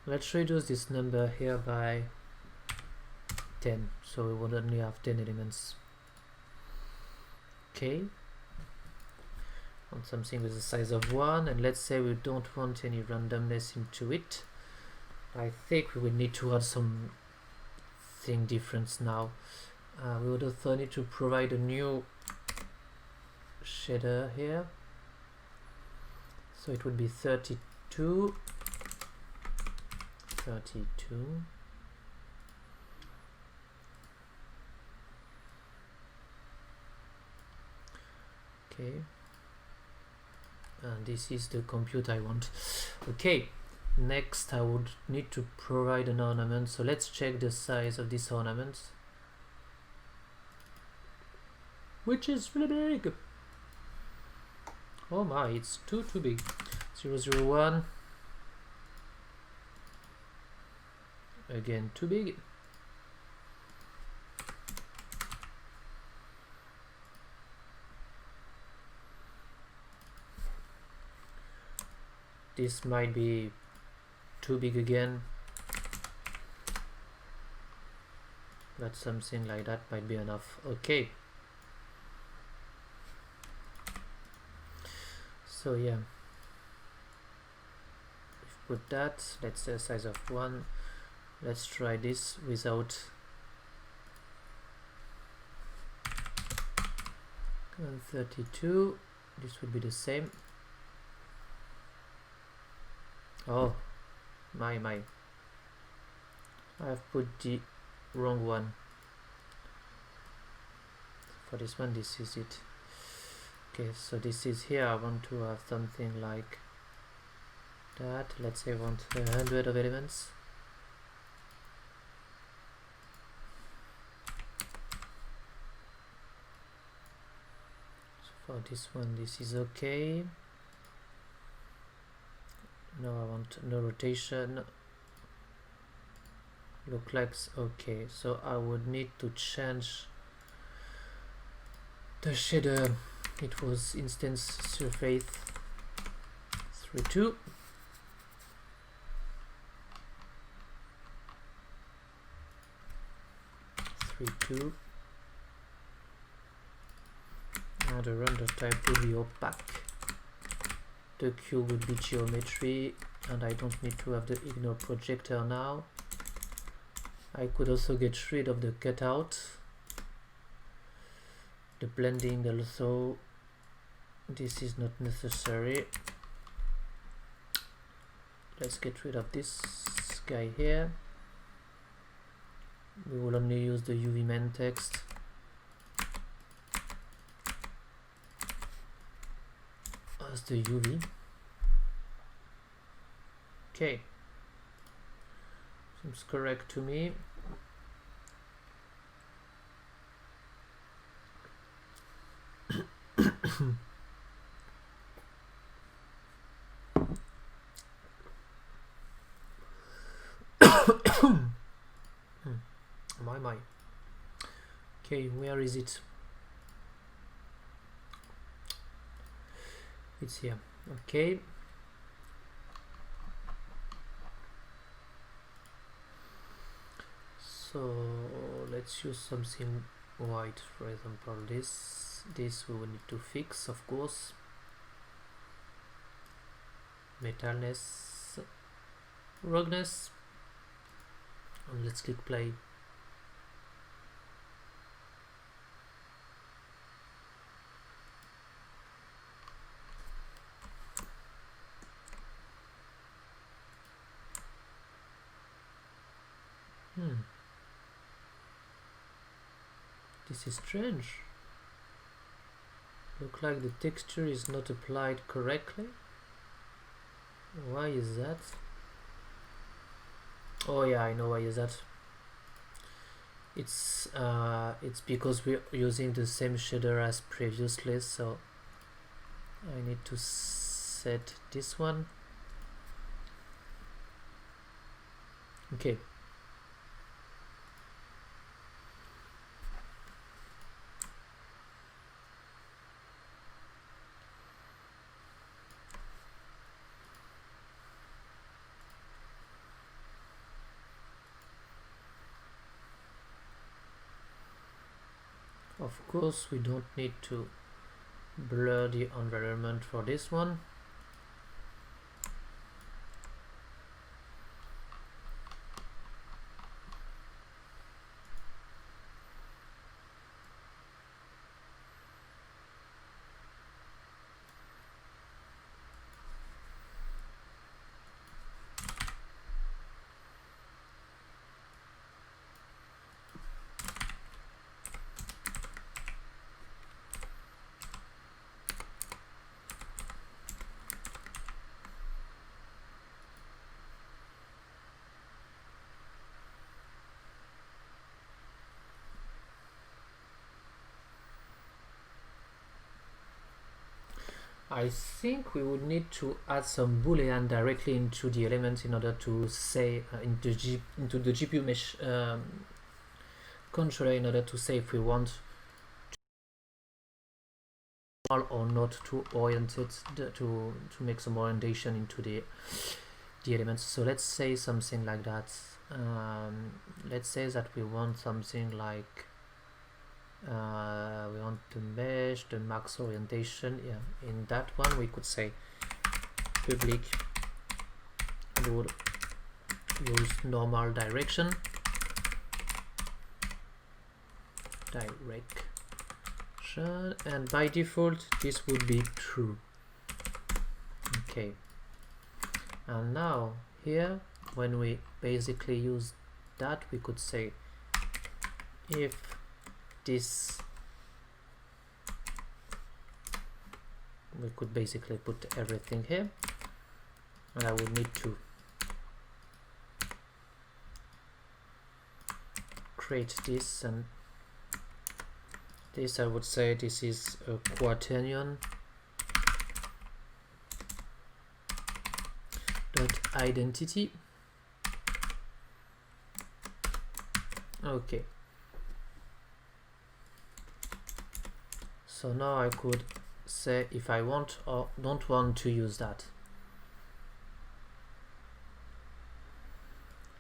Let's reduce this number here by 10, so we would only have 10 elements. Okay, want something with a size of 1, and let's say we don't want any randomness into it. I think we will need to add something different now. We would also need to provide a new shader here, so it would be 32. Okay, and this is the compute I want. Okay, next I would need to provide an ornament, so let's check the size of this ornament, which is really big. Oh my, it's too big. 001, again too big. This might be too big again, but something like that might be enough. Okay, so yeah, we've put that. Let's say a size of 1. Let's try this without 32. This would be the same. Oh my, I've put the wrong one. For this one, this is it. Okay, so this is here. I want to have something like that. Let's say I want 100 of elements. So for this one, this is okay. No, I want no rotation. Look like okay, so I would need to change the shader. It was instance surface 32. And the render type will be opaque. The Q would be geometry, and I don't need to have the ignore projector now. I could also get rid of the cutout. The blending also, this is not necessary. let's get rid of this guy here. We will only use the UV main text. As the UV. Okay. Seems correct to me. My. Okay, where is it? It's here. Okay. So let's use something white, for example this we will need to fix, of course. Metalness, ruggedness, and let's click play. This is strange. Look like the texture is not applied correctly. Why is that? Oh yeah, I know why is that. It's because we're using the same shader as previously, so I need to set this one. Okay. Of course, we don't need to blur the environment for this one. I think we would need to add some boolean directly into the element in order to say into the GPU mesh controller in order to say if we want or not to orient it to make some orientation into the elements. So let's say something like that. Let's say that we want something like we want to mesh the max orientation. Yeah, in that one we could say public would use normal direction and by default this would be true. Okay, and now here when we basically use that, we could say if this, we could basically put everything here, and I would need to create this, and this I would say this is a quaternion dot identity. Okay, so now I could say if I want or don't want to use that.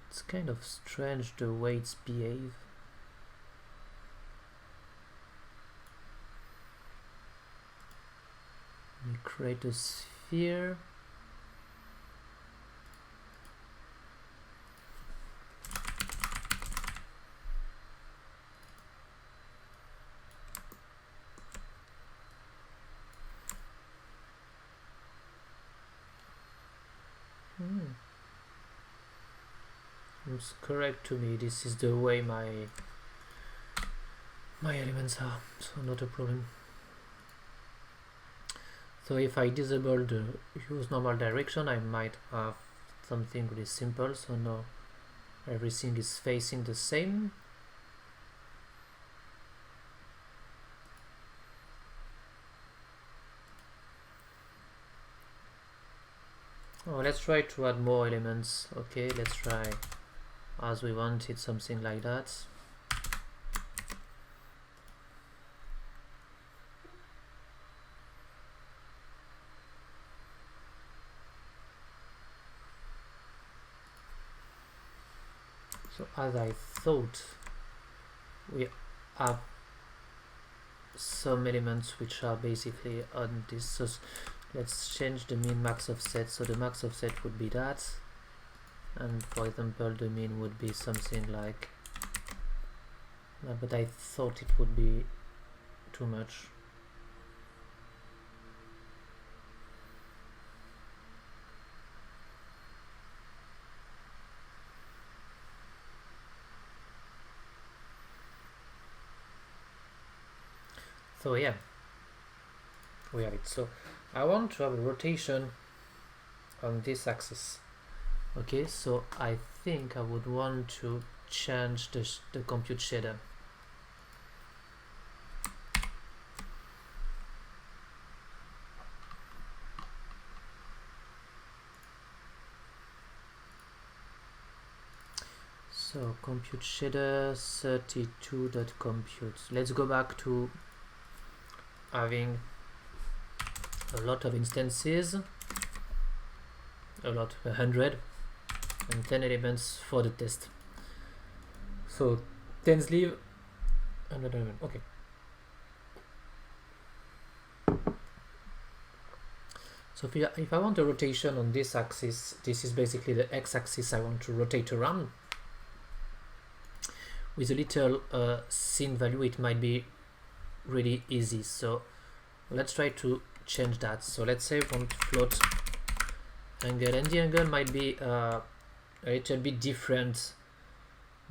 It's kind of strange the way it's behaved. We create a sphere. seems correct to me. This is the way my elements are, so not a problem. So if I disable the use normal direction, I might have something really simple. So now everything is facing the same. Oh, let's try to add more elements. Okay, let's try as we wanted, something like that. So as I thought, we have some elements which are basically on this. So let's change the min max offset. So the max offset would be that, and for example the min would be something like but I thought it would be too much. So yeah, we have it. So I want to have a rotation on this axis. Okay, so I think I would want to change the compute shader. So compute shader 32.compute. Let's go back to having a lot of instances, a lot, 100, and 10 elements for the test. So 10 sleeve, 100 element. Okay. So if I want a rotation on this axis, this is basically the x-axis I want to rotate around. With a little scene value, it might be really easy. So let's try to change that. So let's say we want float angle, and the angle might be a little bit different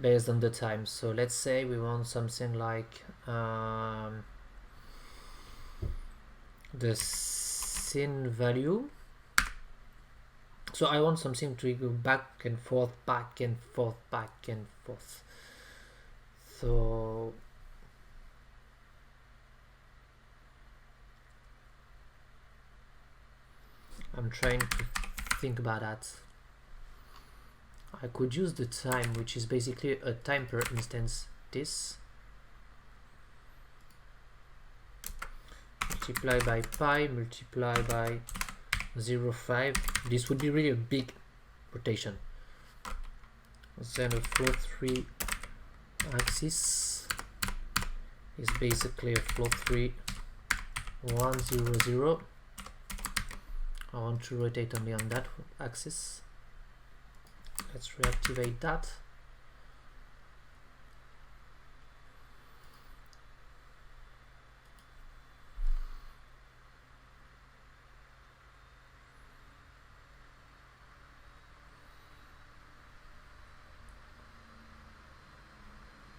based on the time. So let's say we want something like the scene value. So I want something to go back and forth, back and forth, back and forth. So I'm trying to think about that. I could use the time, which is basically a time per instance. This multiply by pi, multiply by 0.5. This would be really a big rotation. Then a float 3 axis is basically a float 3 1 0 0. I want to rotate only on that axis. Let's reactivate that.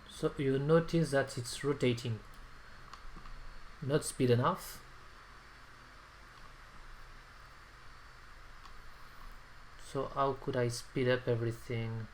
So you notice that it's rotating, not speed enough. So how could I speed up everything?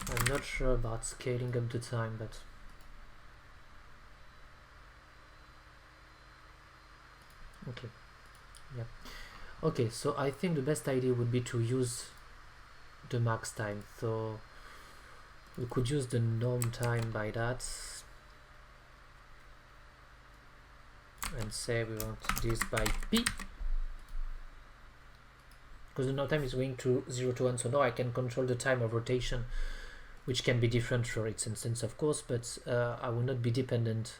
I'm not sure about scaling up the time, but okay, yeah. Okay, so I think the best idea would be to use the max time. So we could use the norm time by that and say we want this by p, because the norm time is going to 0 to 1. So now I can control the time of rotation, which can be different for its instance, of course, but I will not be dependent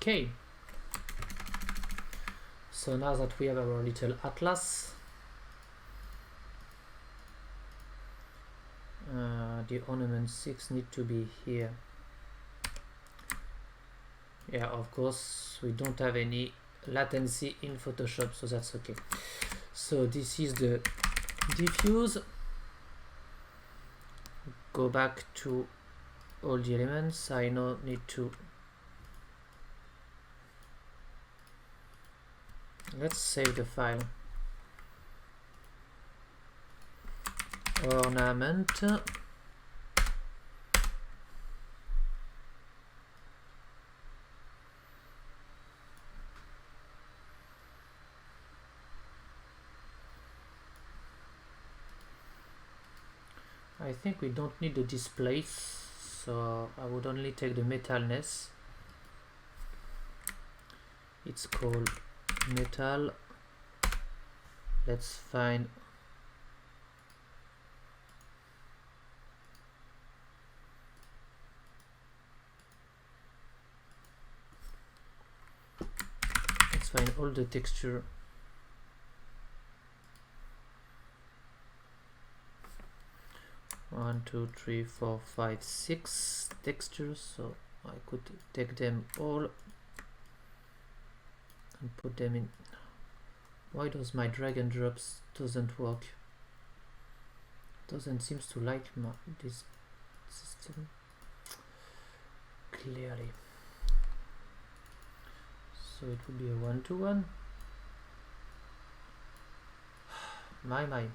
Okay, so now that we have our little atlas, the ornament 6 need to be here. Yeah, of course we don't have any latency in Photoshop, so that's okay. So this is the diffuse. Go back to all the elements. I now need to, let's save the file. Ornament. I think we don't need the displace, so I would only take the metalness. It's called metal. Let's find all the texture. One, two, three, four, five, 6 textures, so I could take them all and put them in. Why does my drag and drops doesn't work? Doesn't seems to like this system clearly. So it would be a 1-to-1. My.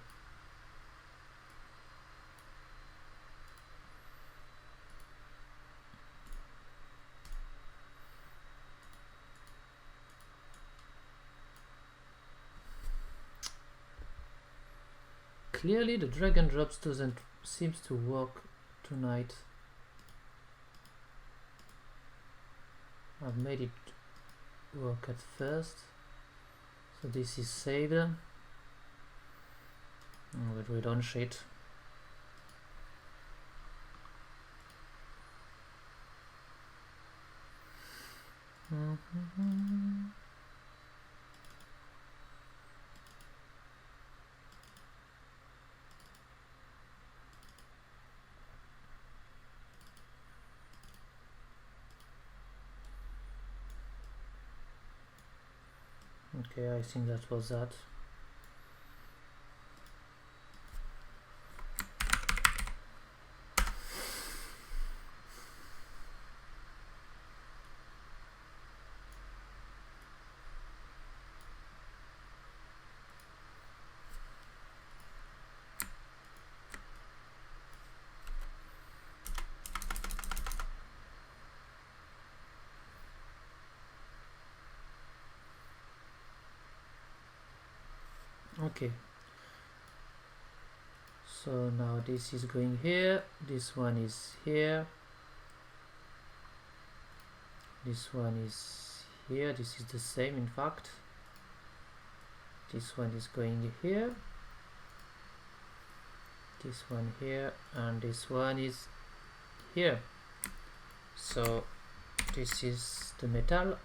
Clearly the drag and drops doesn't seems to work tonight. I've made it work at first, so this is saved. But we don't shit. Okay, I think that was that. Okay, so now this is going here, this one is here, this one is here, this is the same in fact, this one is going here, this one here, and this one is here. So this is the metal.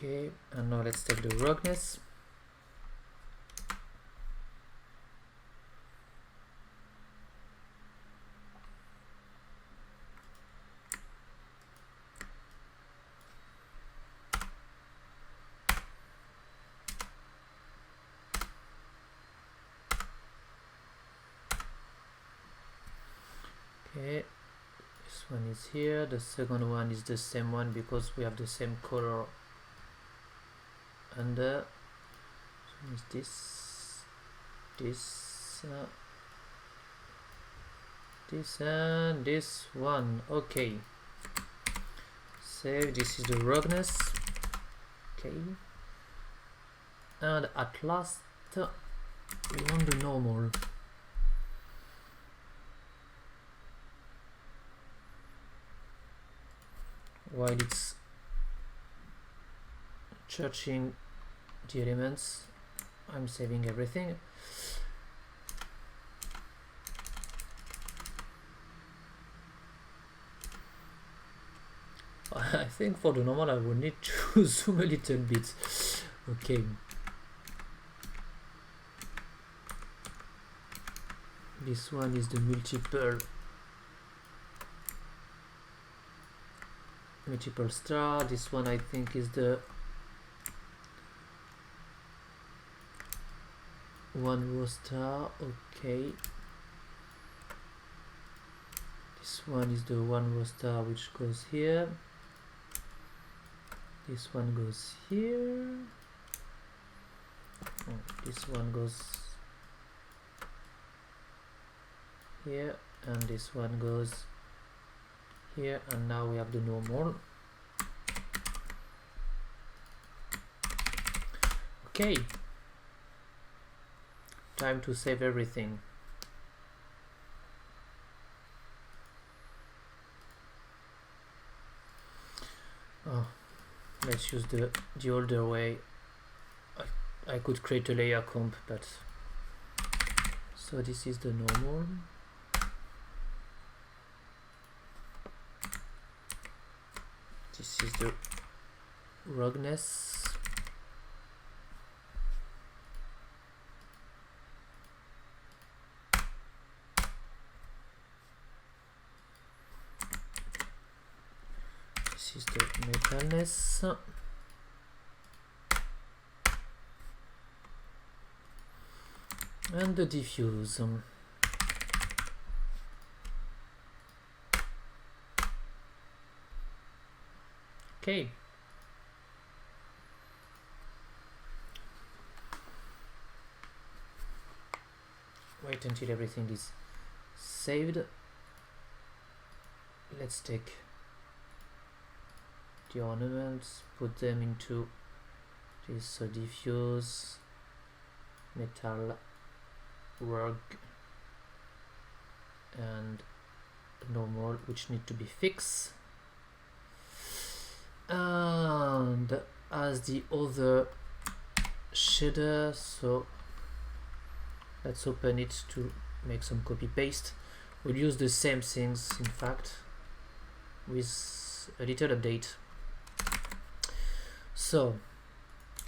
Okay, and now let's take the roughness. Okay, this one is here, the second one is the same one because we have the same color under. So is this and this one. Okay, save. This is the roughness. Okay, and at last we want the normal. While it's searching the elements, I'm saving everything. think for the normal I will need to zoom a little bit. Okay. This one is the multiple star. This one I think is the one row star. Okay. This one is the one row star which goes here. This one goes here. Oh, this one goes here, and this one goes here, and now we have the normal. Okay, time to save everything. Oh, let's use the older way. I could create a layer comp, but so this is the normal. This is the ruggedness. This is the metalness. And the diffuse. Okay. Wait until everything is saved. Let's take the ornaments, put them into this diffuse, metal, rug, and normal, which need to be fixed. And as the other shader, so let's open it to make some copy paste. We'll use the same things, in fact, with a little update. So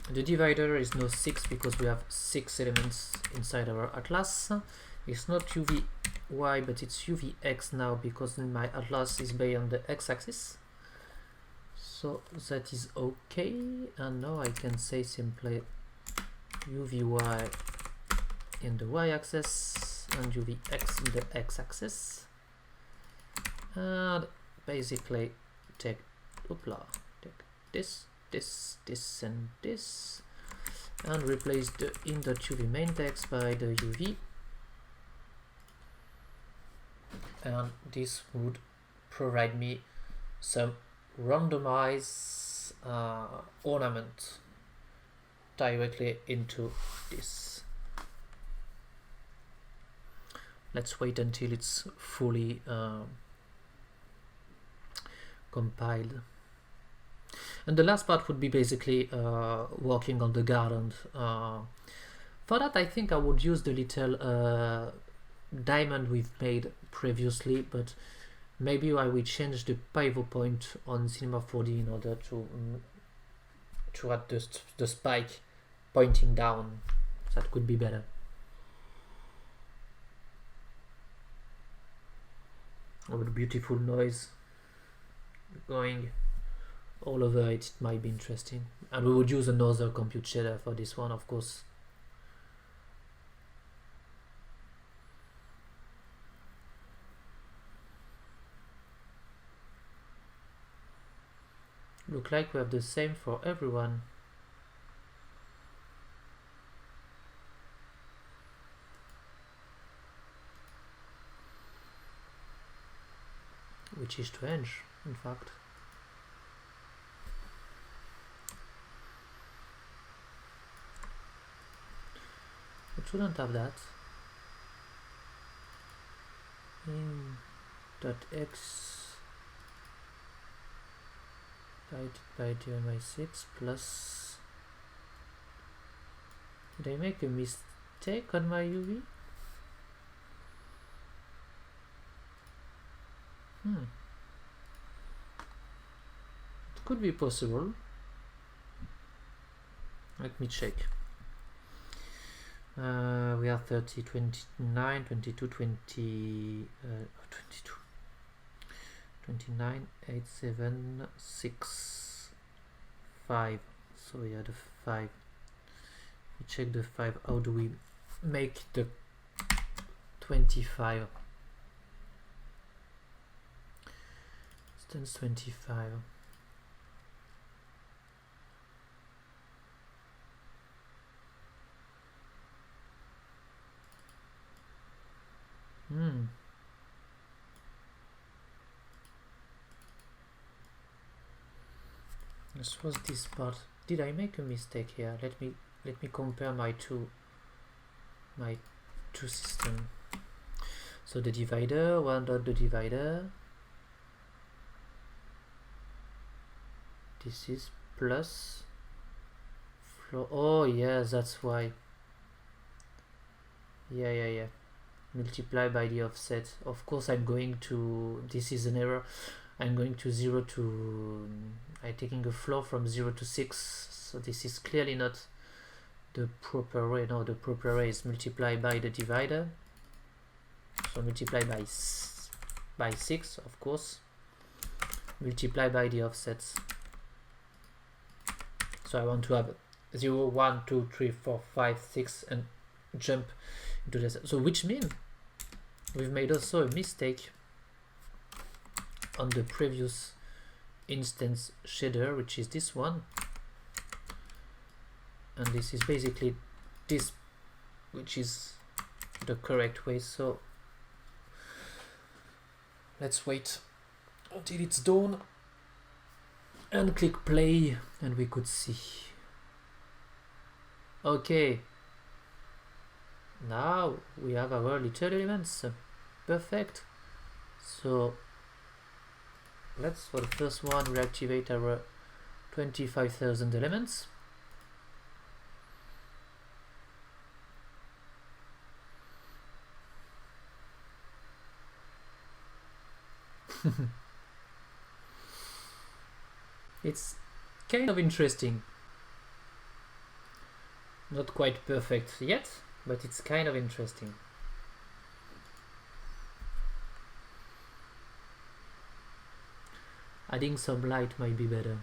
the divider is now 6 because we have 6 elements inside our atlas. It's not UVY, but it's UVX now because my atlas is based on the x-axis. So that is okay, and now I can say simply UVY in the y-axis and UVX in the x-axis, and basically take this, and this, and replace the in.uv main text by the UV, and this would provide me some randomized ornament directly into this. Let's wait until it's fully compiled. And the last part would be basically working on the garland. For that, I think I would use the little diamond we've made previously, but maybe I will change the pivot point on Cinema 4D in order to add the spike pointing down. That could be better. With a beautiful noise going all over it, it might be interesting. And we would use another compute shader for this one, of course. Look like we have the same for everyone. Which is strange, in fact. It shouldn't have that. In .x divided by dy/6 plus. Did I make a mistake on my UV? It could be possible. Let me check. We are 30, 29, 22, 20, 22, 29, 8, 7, 6, 5. So we had a 5. We check the 5. How do we make the 25? Distance 25. This was this part. Did I make a mistake here? Let me compare my two systems. So the divider, one dot the divider. This is plus flow. Oh yeah, that's why. Yeah. Multiply by the offset. Of course, I'm going to. This is an error. I'm going to 0 to. I'm taking a flow from 0 to 6. So this is clearly not the proper way. No, the proper way is multiply by the divider. So multiply by 6, of course. Multiply by the offsets. So I want to have 0, 1, 2, 3, 4, 5, 6 and jump into this. So which means we've made also a mistake on the previous instance shader, which is this one, and this is basically this, which is the correct way. So let's wait until it's done and click play, and we could see. Okay, now we have our little elements. Perfect. So let's, for the first one, reactivate our 25,000 elements. It's kind of interesting. Not quite perfect yet, but it's kind of interesting. Adding some light might be better.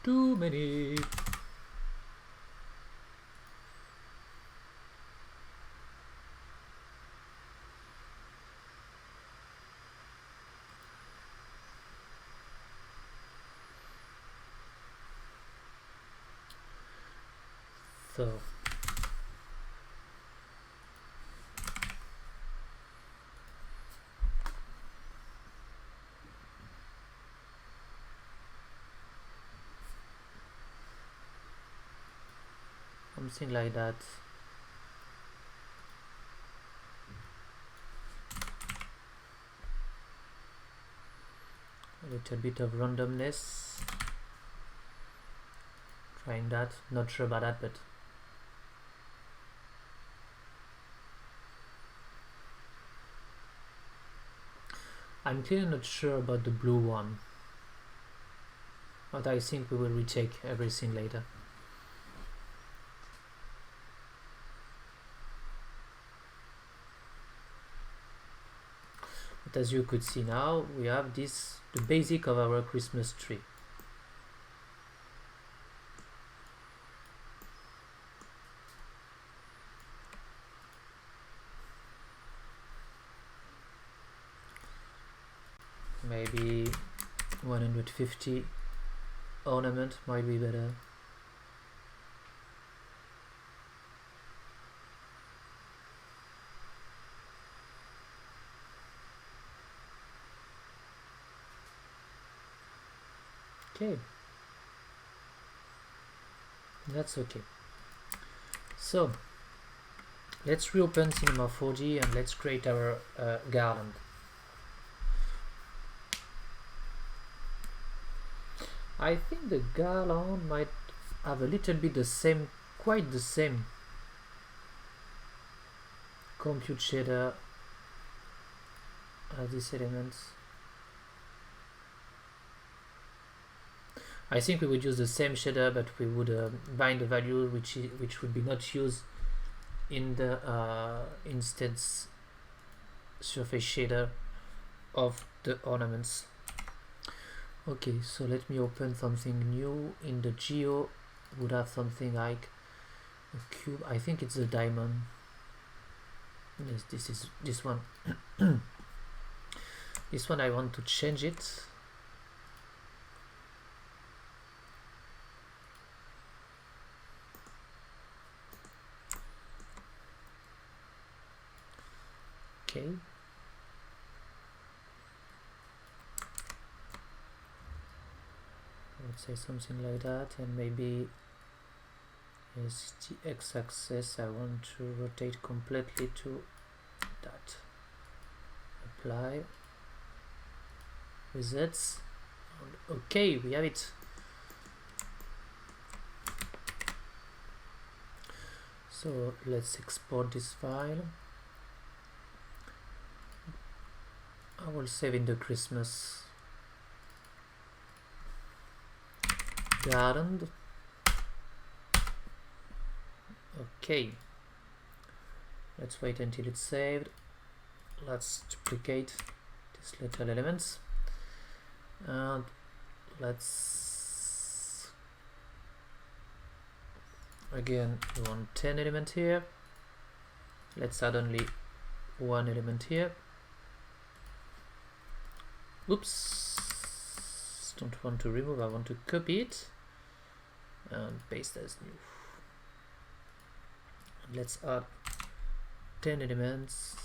Too many. So something like that. A little bit of randomness. Trying that. Not sure about that, but I'm clearly not sure about the blue one. But I think we will retake everything later. But as you could see now, we have this, the basic of our Christmas tree. Maybe 150 ornament might be better. Okay, that's okay. So let's reopen Cinema 4D and let's create our garland. I think the garland might have a little bit the same, quite the same compute shader as these elements. I think we would use the same shader, but we would bind the value which would be not used in the instance surface shader of the ornaments. Okay, so let me open something new. In the geo would have something like a cube. I think it's a diamond. Yes, this is this one. This one I want to change it. Okay. Let's say something like that, and maybe is the x-axis. I want to rotate completely to that. Apply. Resets. Okay, we have it. So let's export this file. I will save in the Christmas garden. Okay, let's wait until it's saved. Let's duplicate these little elements and let's again we want 10 element here. Let's add only one element here. Oops, don't want to remove, I want to copy it and paste as new. And let's add 10 elements.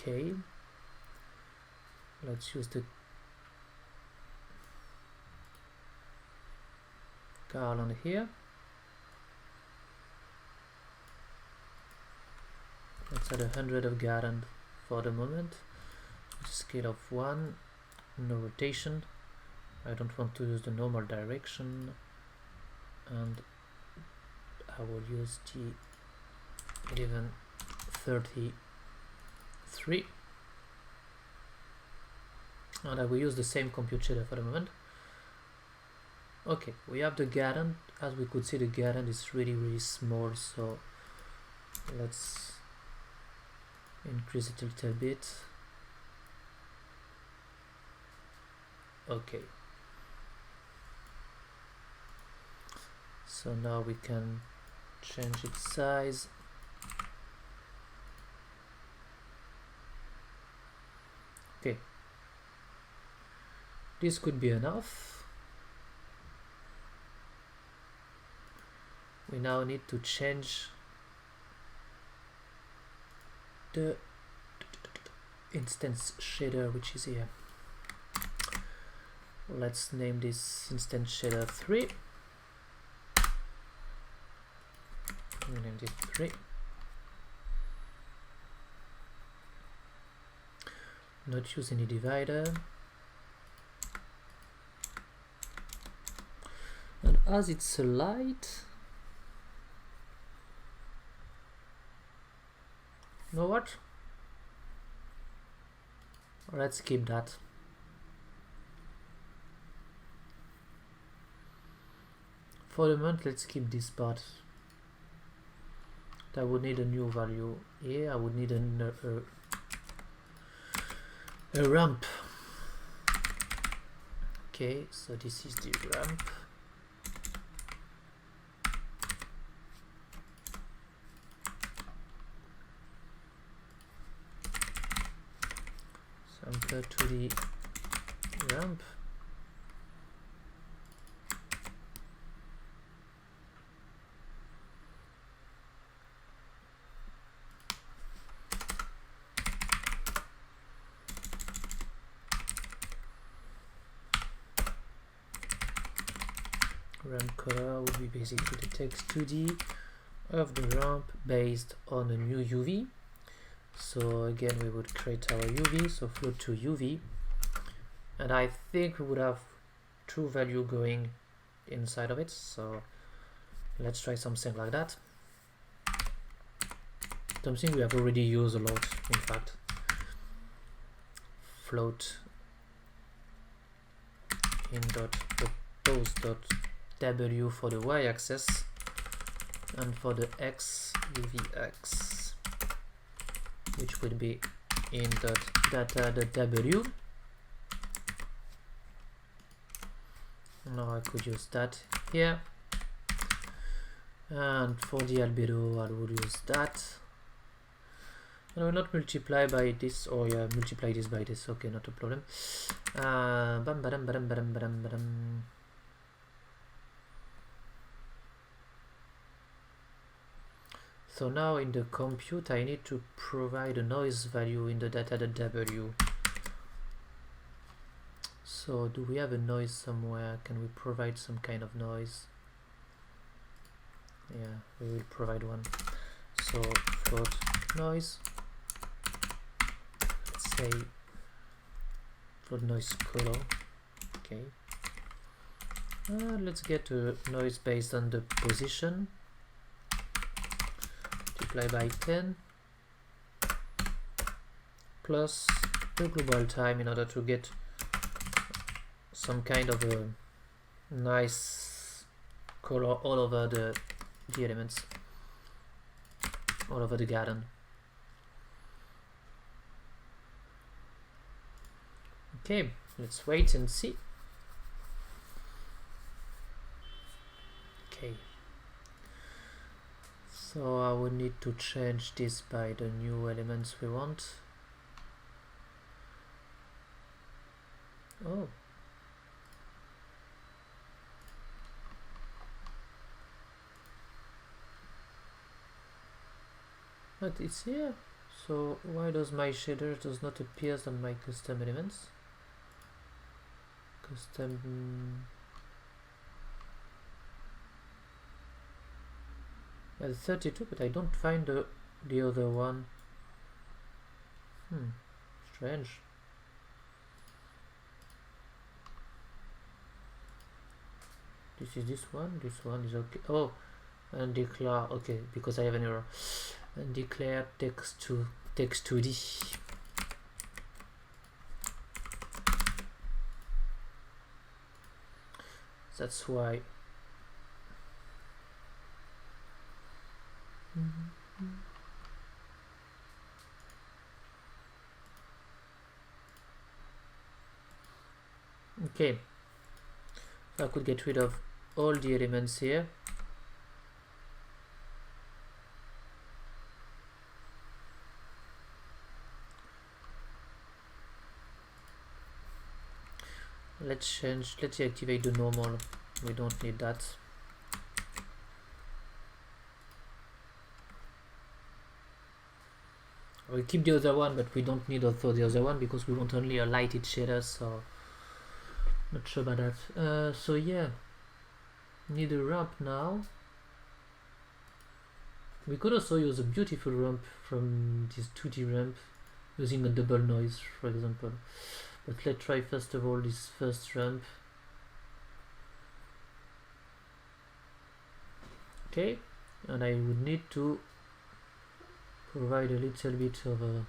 Okay, let's use the garland here. Let's add 100 of garland for the moment. Scale of 1, no rotation. I don't want to use the normal direction, and I will use the 1133, and I will use the same compute shader for the moment. Okay, we have the garland. As we could see, the garland is really small, so let's increase it a little bit. Okay, so now we can change its size. Okay, this could be enough. We now need to change the instance shader, which is here. Let's name this instance shader 3. We named it 3. Not use any divider. And as it's a light, you know what? Let's keep that. For the moment, let's keep this part. I would need a new value here. I would need a ramp. Okay, so this is the ramp. Sampler to the ramp. Ramp color would be basically the text 2D of the ramp based on a new UV. So again, we would create our UV, so float to UV, and I think we would have true value going inside of it. So let's try something like that. Something we have already used a lot, in fact. Float in dot propose dot w for the y-axis, and for the x uvx, which would be in dot data dot w. Now I could use that here, and for the albedo I would use that. And I will not multiply by this, or yeah, multiply this by this. Okay, not a problem. Bam, badam, badam, badam, badam, badam. So now in the compute I need to provide a noise value in the data.w. So do we have a noise somewhere? Can we provide some kind of noise? Yeah, we will provide one. So float noise, let's say float noise color. Okay, let's get a noise based on the position, multiply by 10 plus the global time in order to get some kind of a nice color all over the elements, all over the garden. Okay, let's wait and see. Okay, so I will need to change this by the new elements we want. Oh, but it's here. So why does my shader does not appear on my custom elements? Custom. Well, 32, but I don't find the other one. Strange. This is this one is okay. Oh, and declare, okay, because I have an error. And declare text 2D. That's why. Okay, so I could get rid of all the elements here. Let's deactivate the normal. We don't need that. We'll keep the other one, but we don't need also the other one because we want only a lighted shader, so not sure about that. So yeah, need a ramp now. We could also use a beautiful ramp from this 2D ramp using a double noise, for example. But let's try first of all this first ramp. Okay, and I would need to provide a little bit of a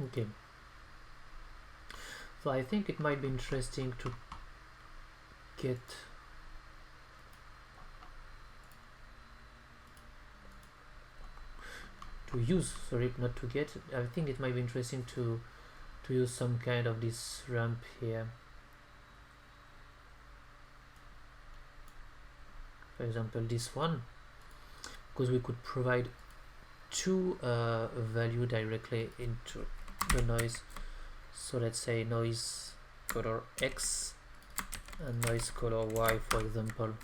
Okay, so I think it might be interesting to get to use, sorry, not to get, I think it might be interesting to use some kind of this ramp here. For example, this one, because we could provide two value directly into the noise. So let's say noise color X and noise color Y, for example.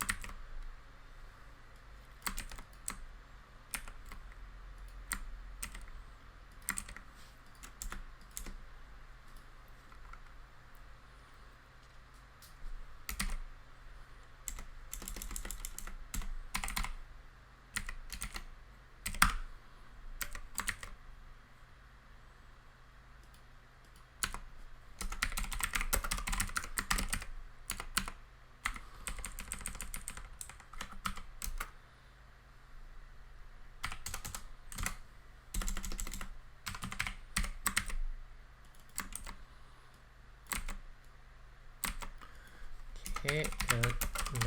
Okay, and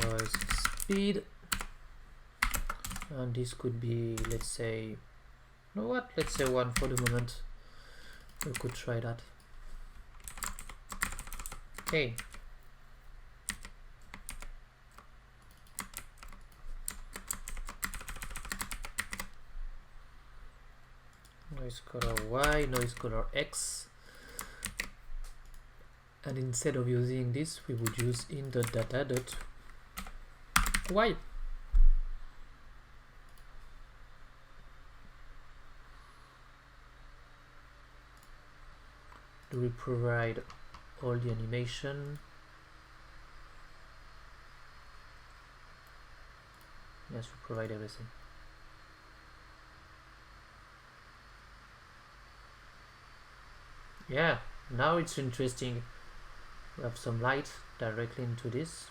noise speed, and this could be, let's say, you know what, let's say 1 for the moment. We could try that. Okay, noise color Y, noise color X, and instead of using this, we would use in the data dot Y. Do we provide all the animation? Yes, we provide everything. Yeah, now it's interesting. We have some light directly into this.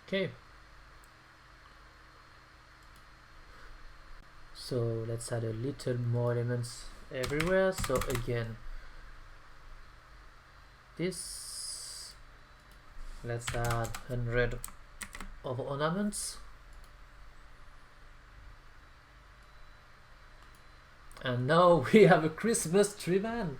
Okay. So let's add a little more elements everywhere. So again, this, let's add 100 of ornaments. And now we have a Christmas tree man.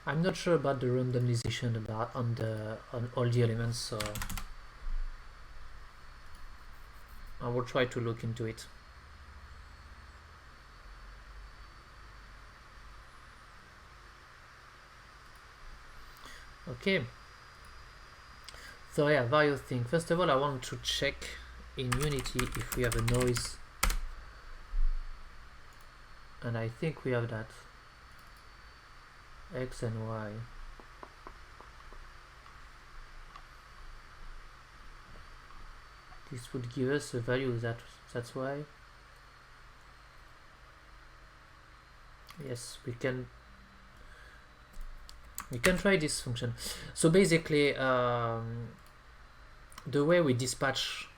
I'm not sure about the randomization on all the elements, so I will try to look into it. Okay. So yeah, various things. First of all, I want to check in Unity if we have a noise, and I think we have that. X and Y. This would give us a value, that's why. Yes, we can try this function. So basically, the way we dispatch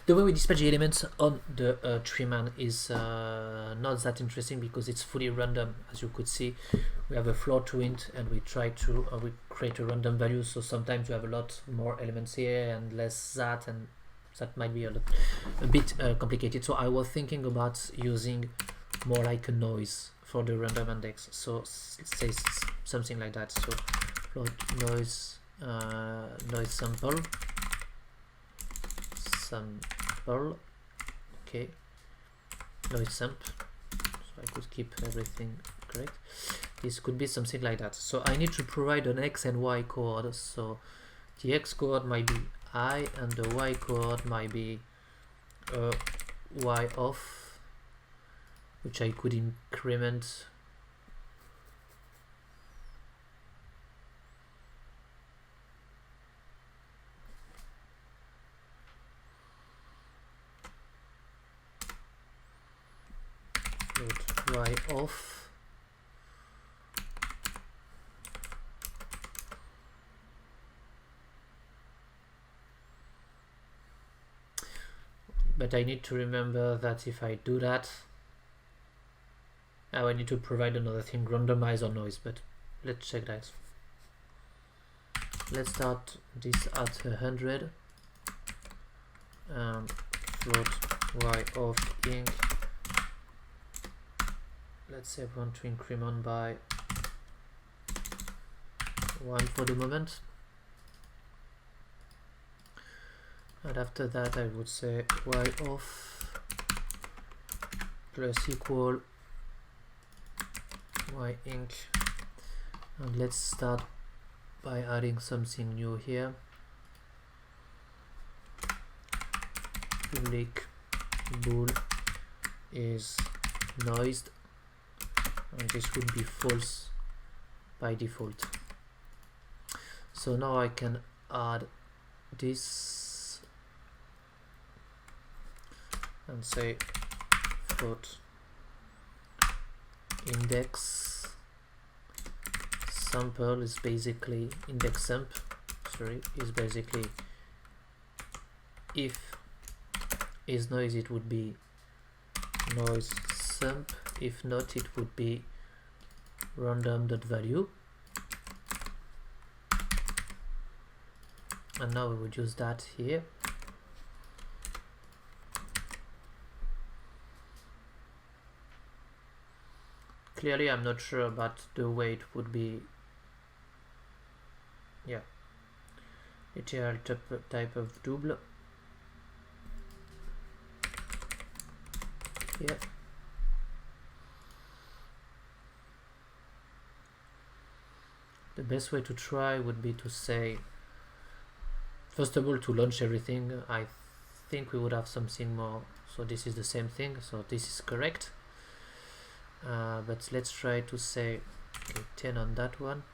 the way we dispatch the elements on the tree man is not that interesting because it's fully random. As you could see, we have a floor to int and we try to we create a random value, so sometimes you have a lot more elements here and less that, and that might be a bit complicated. So I was thinking about using more like a noise for the random index, so it says something like that. So float noise sample, okay, noise samp, so I could keep everything correct. This could be something like that. So I need to provide an X and Y code, so the x coord might be I and the y coord might be y off, which I could increment y off, but I need to remember that if I do that, I need to provide another thing, randomize or noise, but let's check that. Let's start this at 100. Float y off inc. Let's say I want to increment by 1 for the moment. And after that I would say y off plus equal y inc. And let's start by adding something new here. Public bool is noised, and this would be false by default. So now I can add this and say float index sample is basically index samp, is basically if is noise, it would be noise samp. If not, it would be random.value. And now we would use that here. Clearly I'm not sure about the way it would be, yeah, literal type of double. Yeah. The best way to try would be to say, first of all, to launch everything. I think we would have something more. So this is the same thing. So this is correct. But let's try to say, okay, 10 on that one.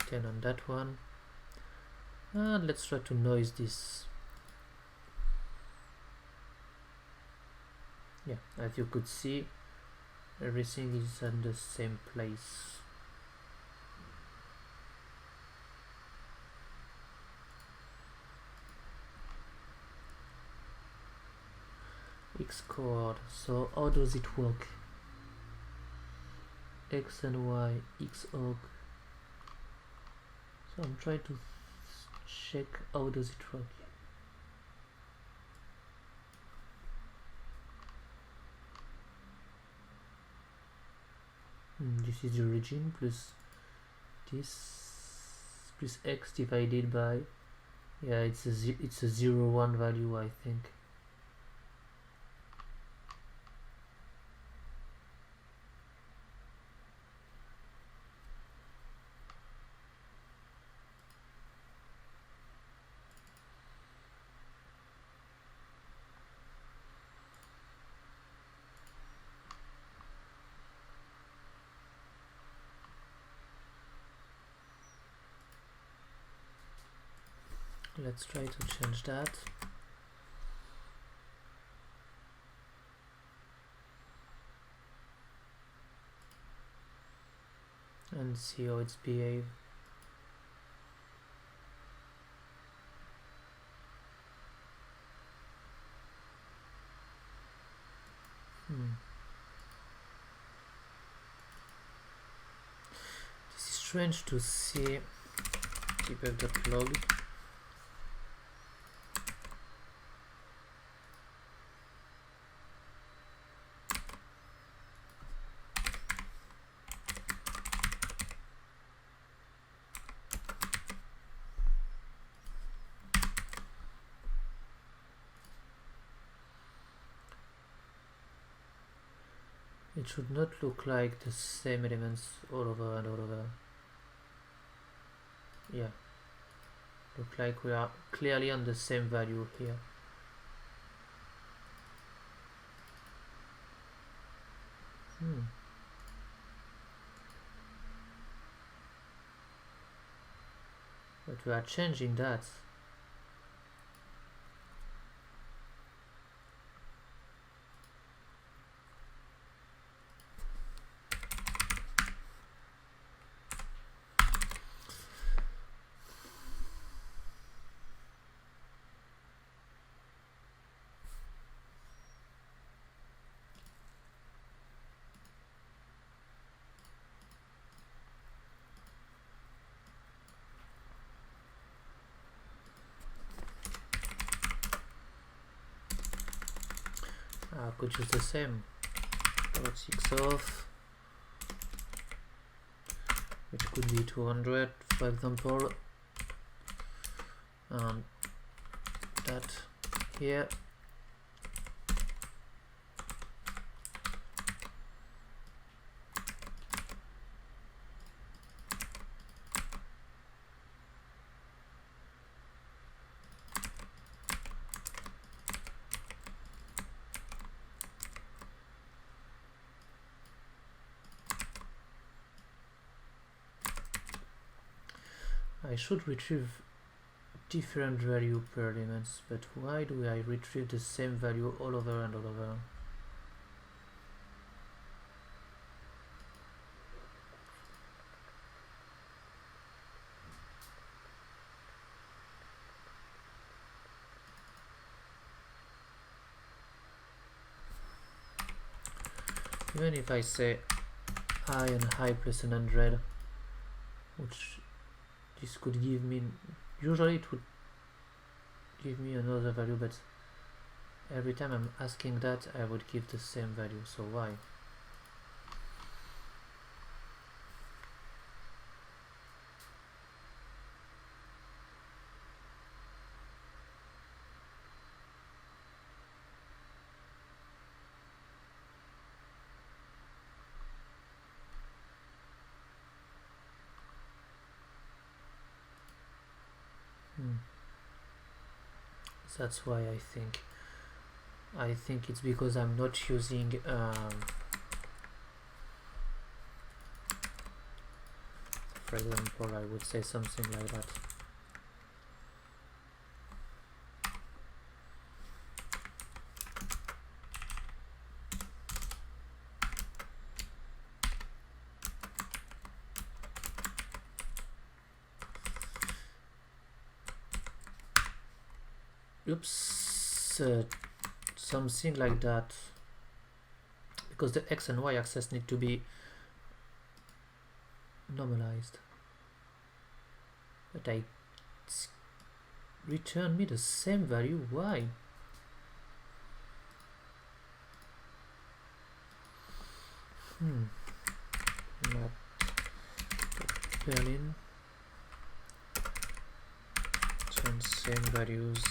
10 on that one. And let's try to noise this. Yeah, as you could see, everything is in the same place. X coord. So how does it work? X and Y, X org. So I'm trying to check how does it work. This is the origin plus this plus x divided by, yeah, it's a 0, 1 value, I think. Let's try to change that. And see how it's behaved. This is strange to see. debug.log. It should not look like the same elements all over and all over. Yeah, look like we are clearly on the same value here. But we are changing that. I could use the same. About 6 off, which could be 200, for example, and that here. I should retrieve different value per elements, but why do I retrieve the same value all over and all over? Even if I say I and high plus 100, which this could give me, usually it would give me another value, but every time I'm asking that I would give the same value, so why? That's why I think it's because I'm not using for example, I would say something like that. Oops, something like that, because the x and y axis need to be normalized, but I return me the same value. Why? Not Berlin, turn same values.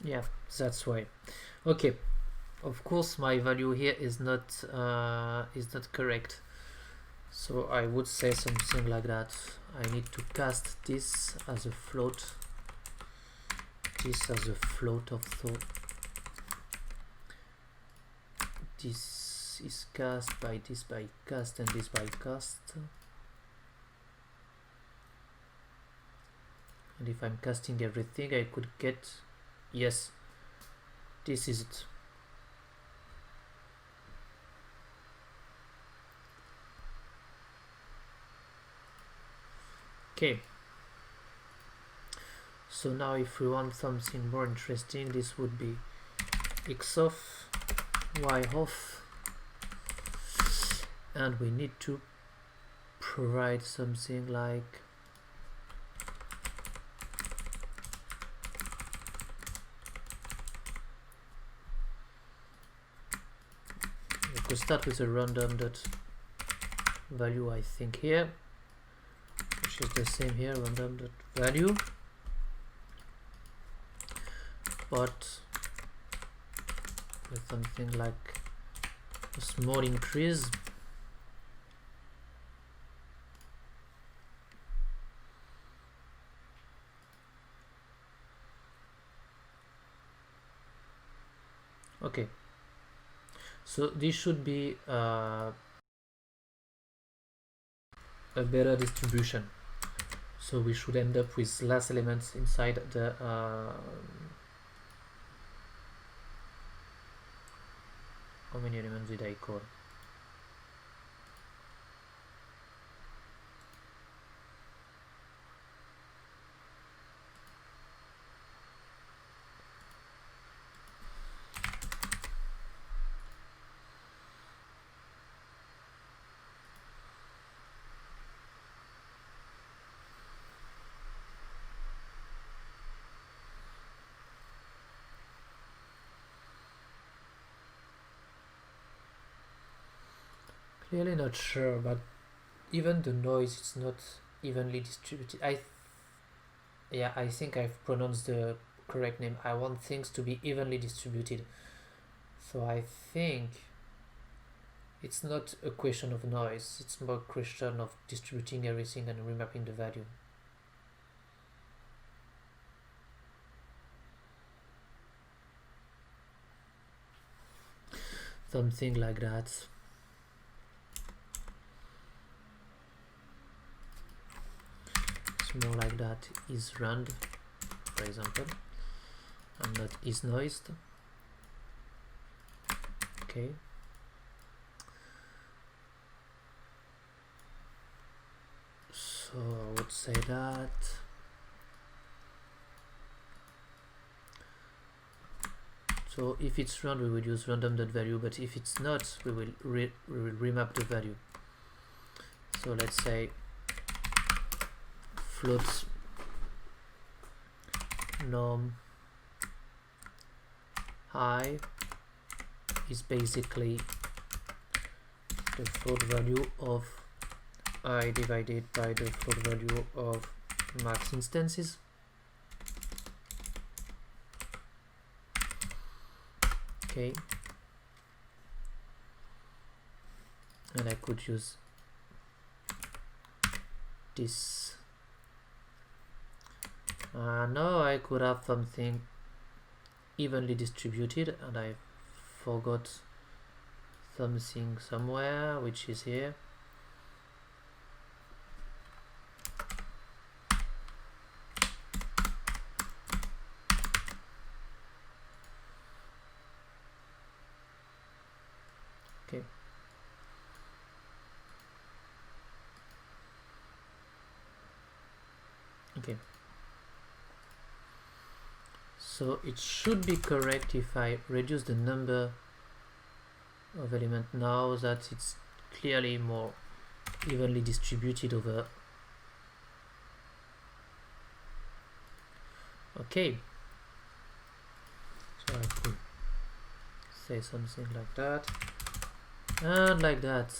Yeah, that's why. Okay, of course my value here is not correct, so I would say something like that. I need to cast this as a float, this as a float of thought. This is cast by this by cast and this by cast. And if I'm casting everything, I could get, yes, this is it. Okay, so now if we want something more interesting, this would be x of y off, and we need to provide something like we could start with a random dot value, I think, here, which is the same here, random dot value, but with something like a small increase. Okay, so this should be a better distribution. So we should end up with less elements inside the how many elements did I call? Clearly not sure, but even the noise is not evenly distributed. I think I've pronounced the correct name. I want things to be evenly distributed. So I think it's not a question of noise, it's more a question of distributing everything and remapping the value. Something like that. More like that is rand, for example, and not is noised. Okay. So I would say that so if it's rand, we would use random.value, but if it's not, we will remap the value. So let's say float norm high is basically the float value of I divided by the float value of max instances. Okay, and I could use this. Now I could have something evenly distributed, and I forgot something somewhere, which is here. Okay. Okay. So it should be correct if I reduce the number of elements now that it's clearly more evenly distributed over. Okay. So I could say something like that and like that.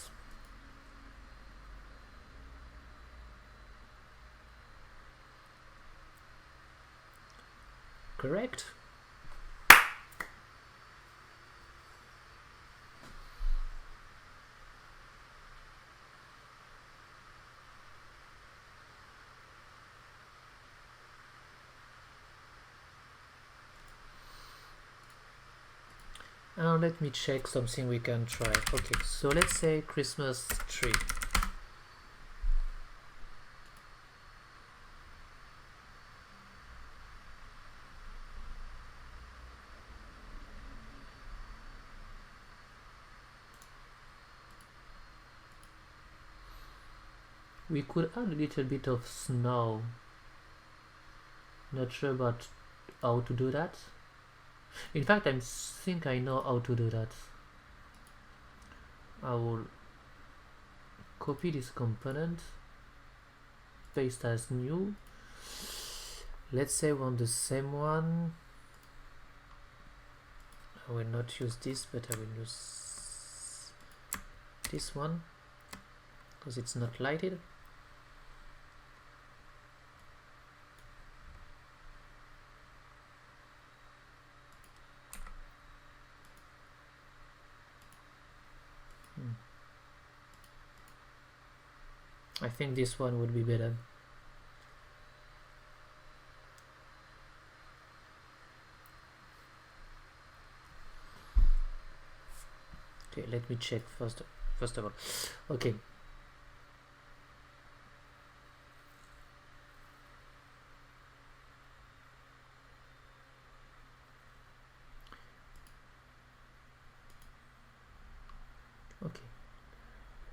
Correct? Now let me check something we can try. Okay, so let's say Christmas tree. We could add a little bit of snow. Not sure about how to do that. In fact, I think I know how to do that. I will copy this component, paste as new. Let's say we want the same one. I will not use this, but I will use this one because it's not lighted. I think this one would be better. Okay, let me check first of all. Okay. Okay.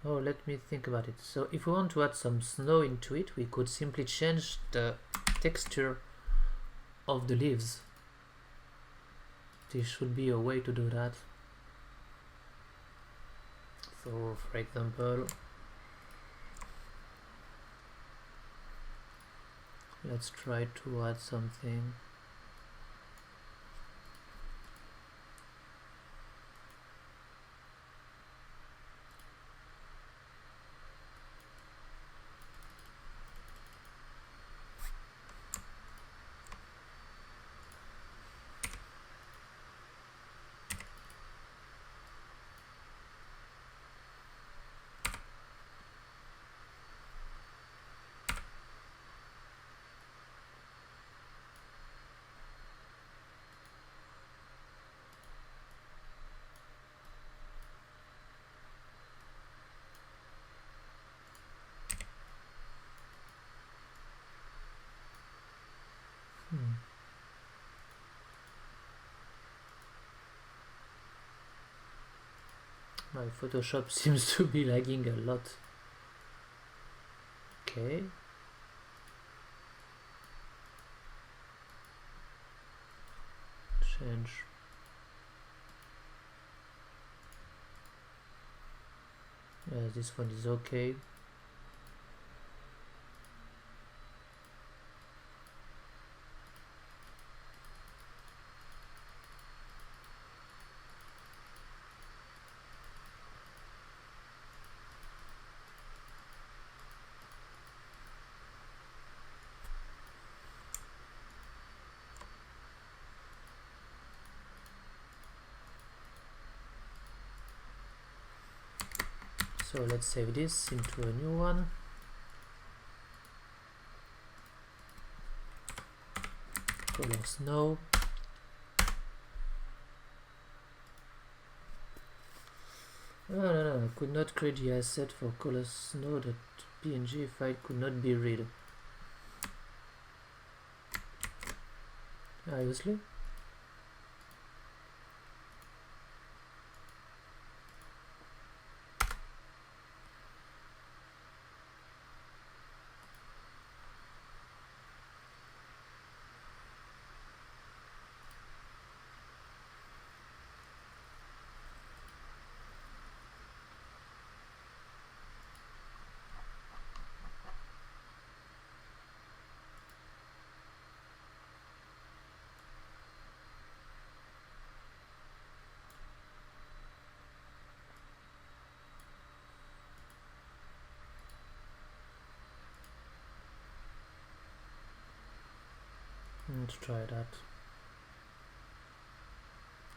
Oh, let me think about it. So if we want to add some snow into it, we could simply change the texture of the leaves. There should be a way to do that. So, for example, let's try to add something. My Photoshop seems to be lagging a lot. Okay. Change. This one is okay. So let's save this into a new one. Color snow. No, I could not create the asset for color snow. That PNG file could not be read. Obviously. Let's try that.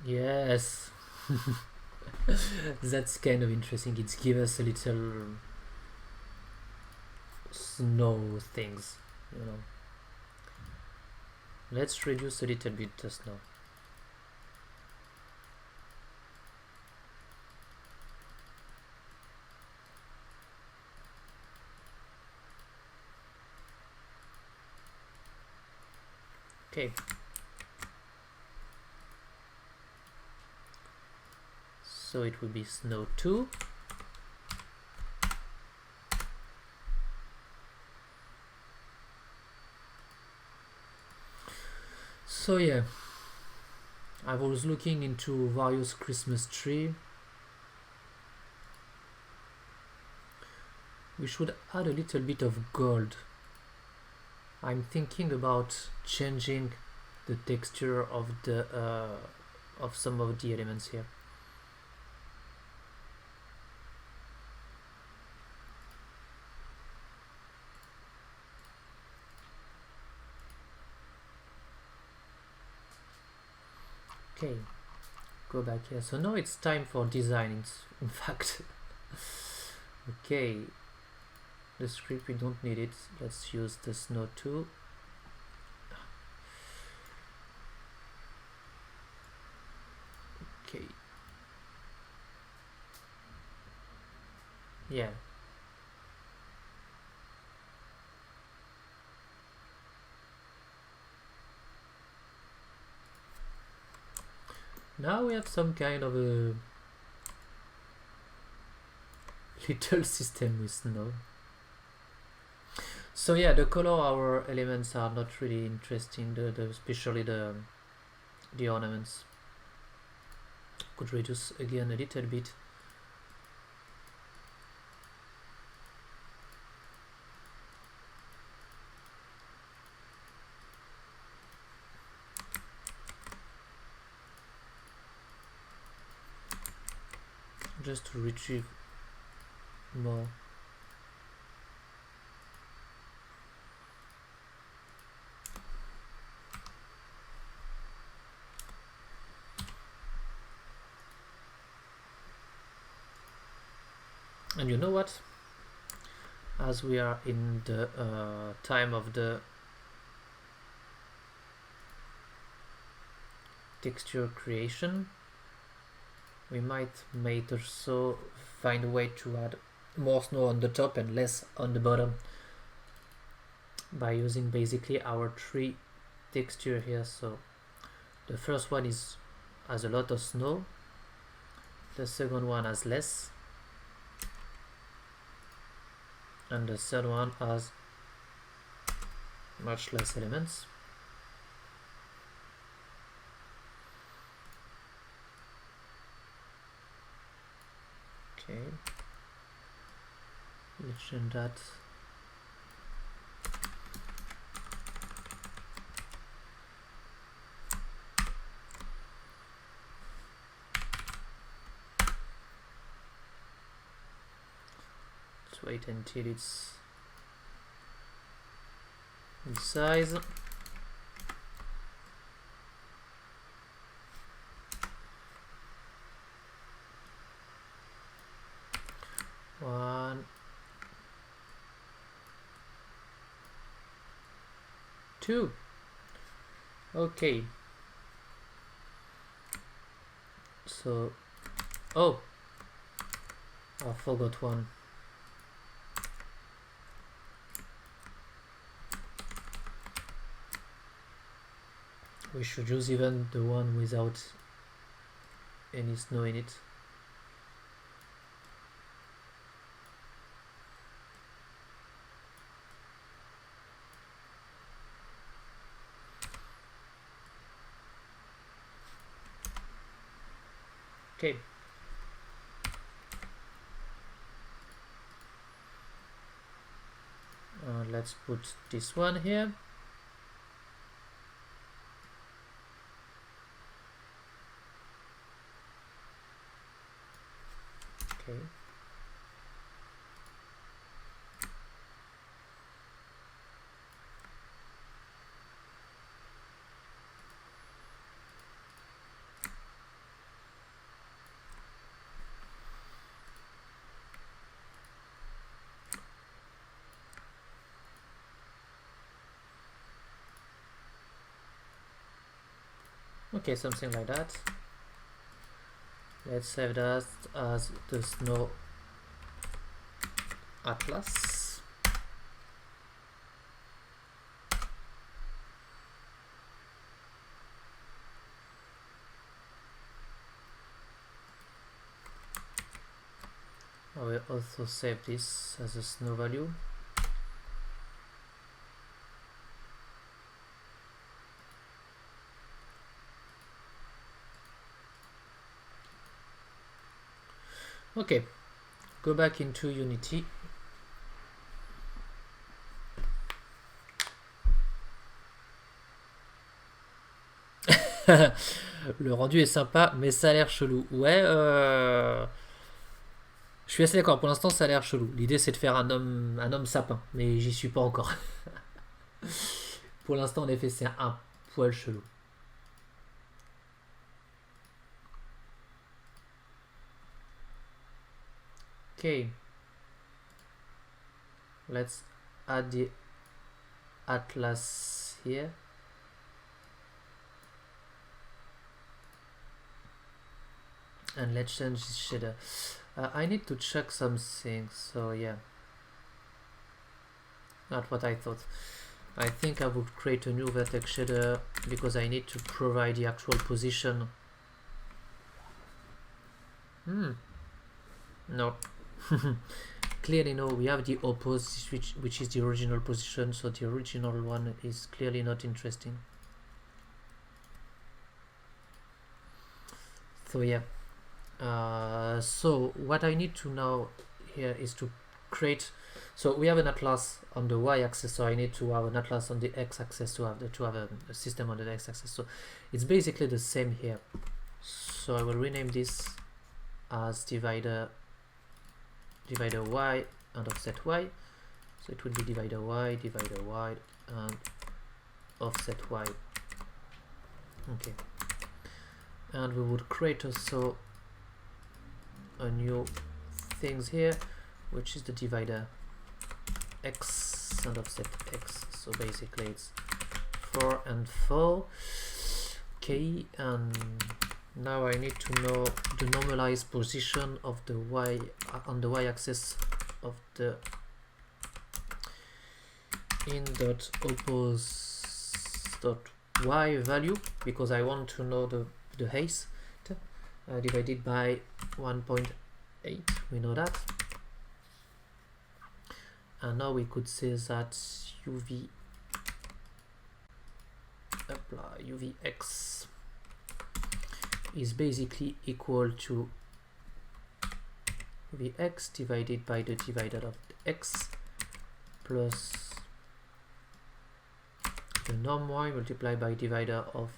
Yes. That's kind of interesting. It gives us a little snow things, you know. Let's reduce a little bit the snow. Okay. So it will be snow 2. So yeah, I was looking into various Christmas tree we should add a little bit of gold. I'm thinking about changing the texture of the of some of the elements here. Okay, go back here. So now it's time for designing, in fact. Okay, the script, we don't need it. Let's use the snow too. Okay. Yeah. Now we have some kind of a little system with snow. So yeah, the color of our elements are not really interesting, especially the ornaments. Could reduce again a little bit. Just to retrieve more. And you know what? As we are in the time of the texture creation, we might also find a way to add more snow on the top and less on the bottom by using basically our three texture here. So the first one has a lot of snow, the second one has less, and the third one has much less elements. Okay, let's change that. Let's wait until it's in size. One, two. Okay. So, oh, I forgot one. We should use even the one without any snow in it. Okay. Let's put this one here. Okay. Okay, something like that. Let's save that as the snow atlas. I will also save this as a snow value. Okay, go back into Unity Le rendu est sympa, mais ça a l'air chelou. Ouais, je suis assez d'accord. Pour l'instant, ça a l'air chelou. L'idée, c'est de faire un homme sapin, mais j'y suis pas encore. Pour l'instant, en effet, c'est un poil chelou. Okay. Let's add the atlas here. And let's change this shader. I need to check something, so yeah. Not what I thought. I think I would create a new vertex shader because I need to provide the actual position. No. Clearly no, we have the opposite, which is the original position, so the original one is clearly not interesting. So yeah. So what I need to know here is to create. So we have an atlas on the y-axis, so I need to have an atlas on the x-axis to have a system on the x-axis. So it's basically the same here. So I will rename this as divider y and offset y. So it will be divider y, and offset y. Okay. And we would create also a new things here, which is the divider x and offset x. So basically it's 4 and 4. Okay, and now I need to know the normalized position of the y on the y-axis of the in.oppose.y value, because I want to know the height divided by 1.8. We know that. And now we could say that uvx is basically equal to uvx divided by the divided of x plus the norm y multiplied by divider of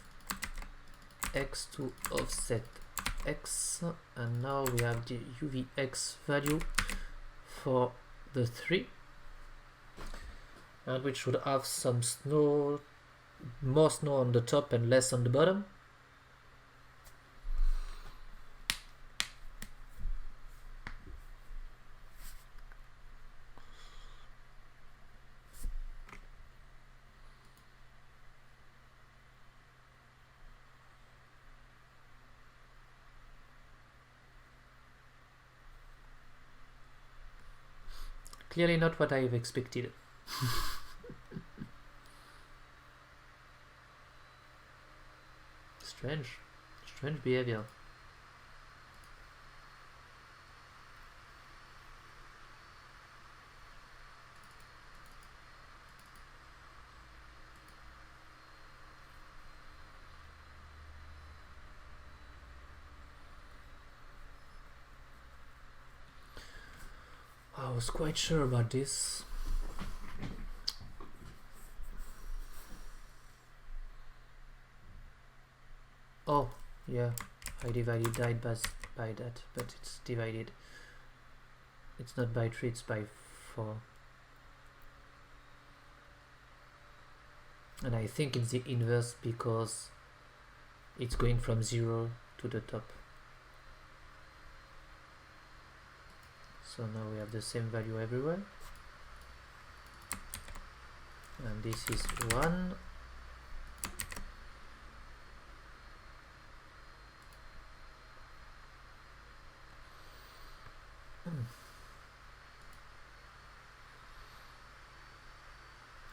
x to offset x. And now we have the uvx value for the 3, and we should have some snow, more snow on the top and less on the bottom. Clearly not what I've expected. Strange behavior. I was quite sure about this. Oh, yeah, I divided that by that, but it's divided. It's not by 3, it's by 4. And I think it's the inverse because it's going from 0 to the top. So now we have the same value everywhere. And this is 1.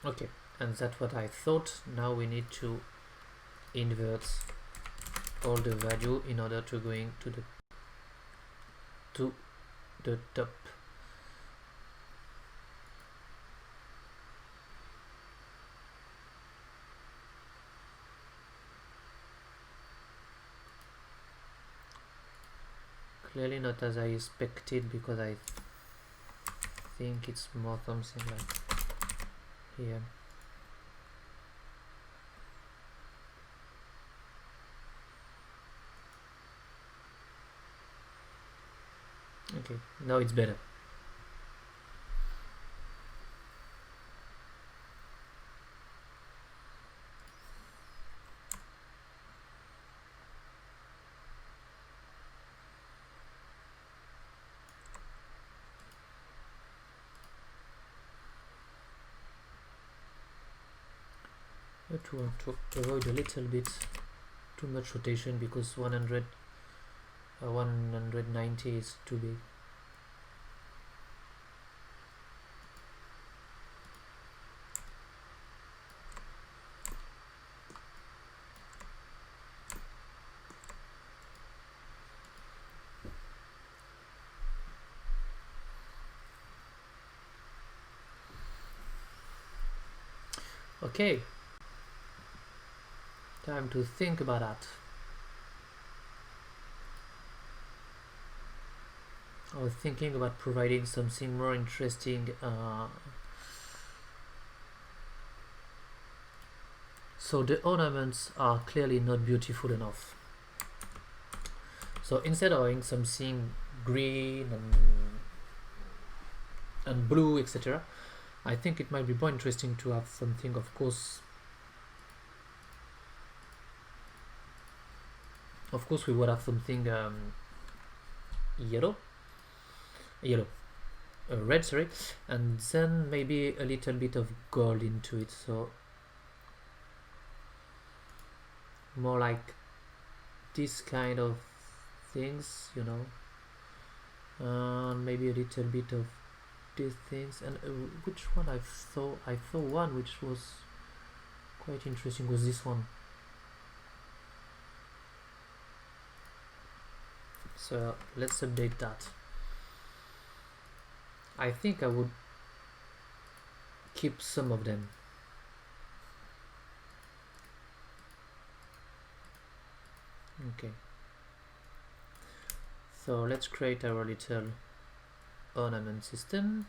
Okay, and that's what I thought. Now we need to invert all the value in order to going to the top. Clearly not as I expected, because I think it's more something like here. Okay, now it's better. But we want to avoid a little bit too much rotation because 190 is too big. Okay, time to think about that. I was thinking about providing something more interesting. So the ornaments are clearly not beautiful enough. So instead of having something green and blue, etc., I think it might be more interesting to have something, of course. Of course, we would have something yellow, red, sorry, and then maybe a little bit of gold into it. So more like this kind of things, you know, and maybe a little bit of these things. And which one I saw one which was quite interesting was this one. So let's update that. I think I would keep some of them. Okay, so let's create our little ornament system.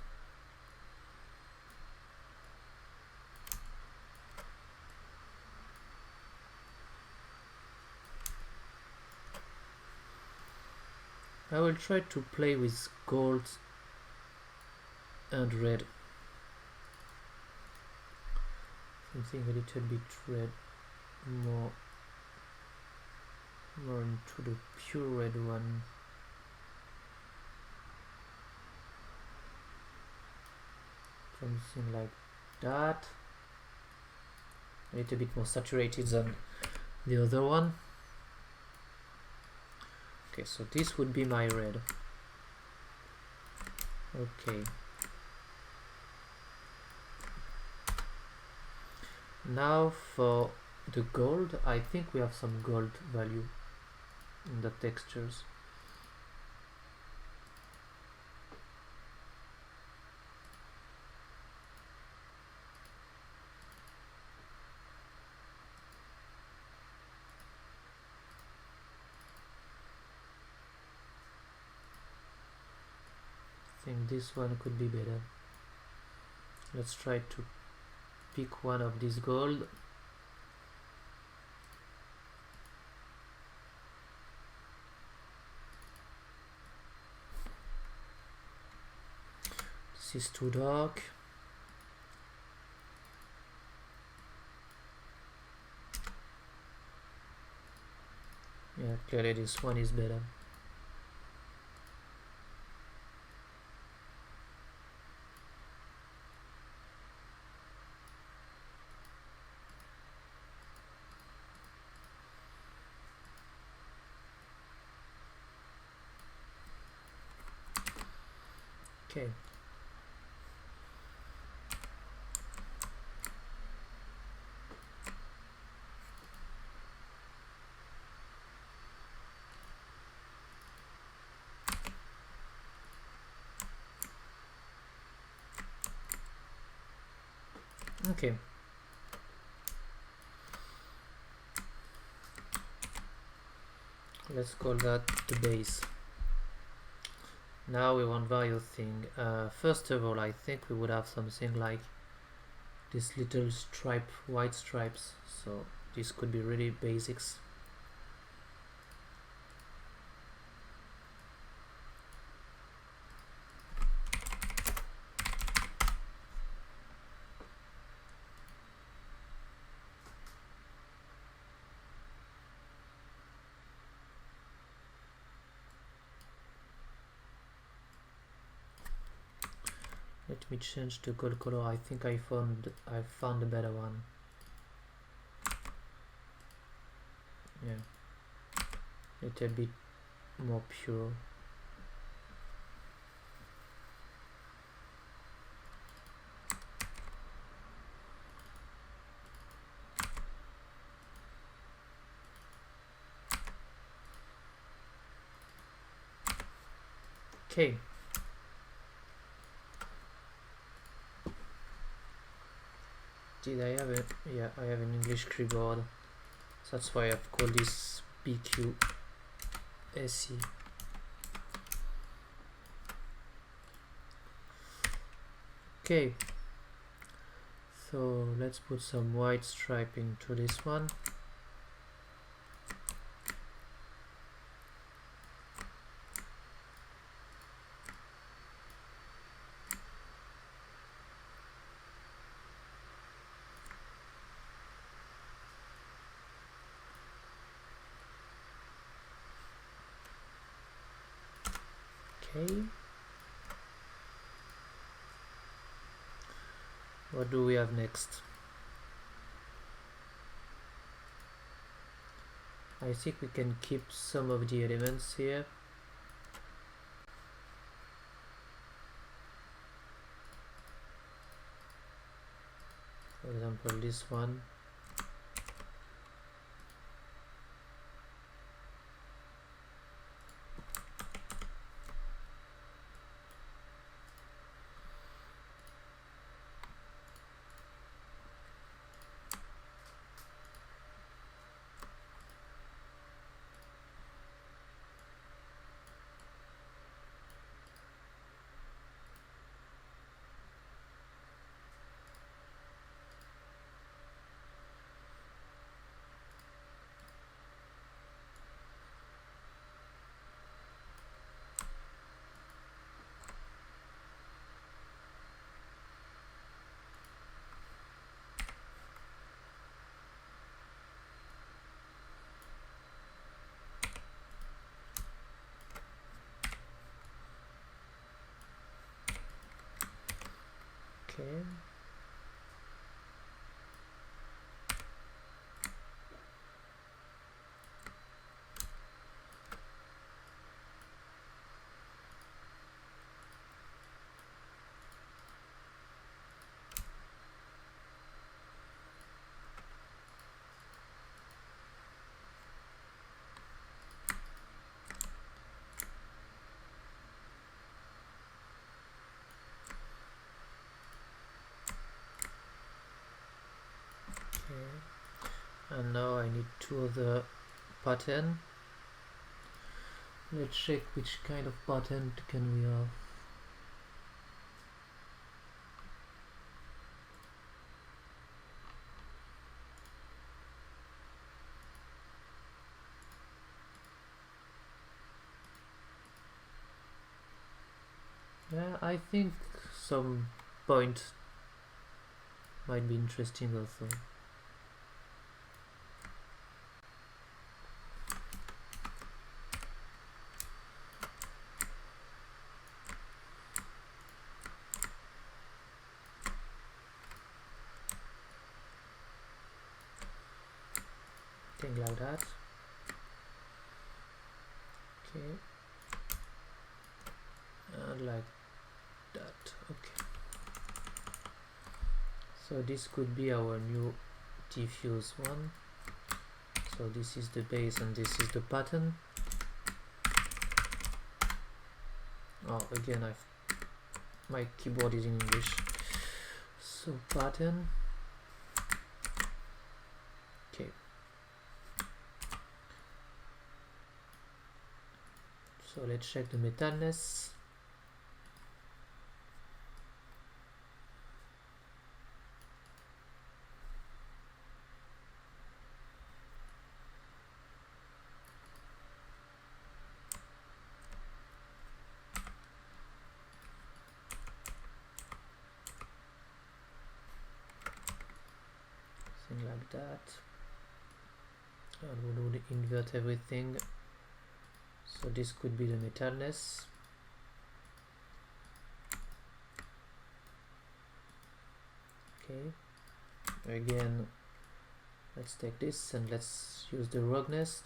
I will try to play with gold and red, something a little bit red, more into the pure red one. Something like that, a little bit more saturated than the other one. Okay, so this would be my red. Okay, now for the gold, I think we have some gold value in the textures. I think this one could be better. Let's try to pick one of these gold. This is too dark. Yeah, clearly this one is better. Okay. Okay. Let's call that the base. Now we want various things. First of all, I think we would have something like this little stripe, white stripes. So this could be really basics. Let me change the gold color. I think I found a better one. Yeah, little bit more pure. Okay. Did I have it? Yeah, I have an English keyboard. That's why I've called this BQSE. Okay. So let's put some white striping to this one. Okay. What do we have next? I think we can keep some of the elements here. For example, this one. Okay. And now I need two other pattern. Let's check which kind of pattern can we have. Yeah, I think some point might be interesting also. Thing like that. Okay. And like that. Okay. So this could be our new diffuse one. So this is the base and this is the pattern. Oh, again, my keyboard is in English. So pattern. Okay. So let's check the metalness. Something like that. And we'll invert everything. So this could be the metalness. Okay, again, let's take this and let's use the roughness.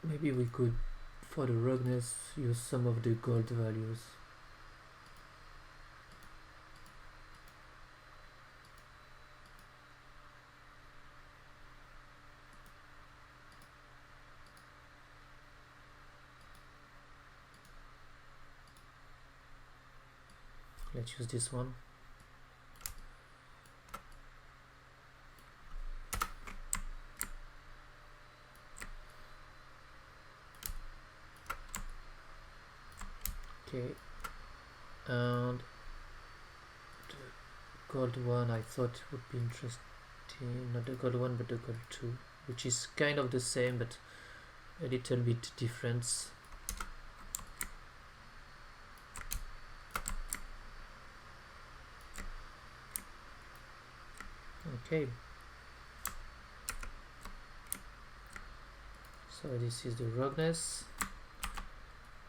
Maybe we could, for the roughness, use some of the gold values. Let's use this one. Okay, and the gold one I thought would be interesting. Not the gold one, but the gold 2, which is kind of the same but a little bit different. Okay, so this is the roughness.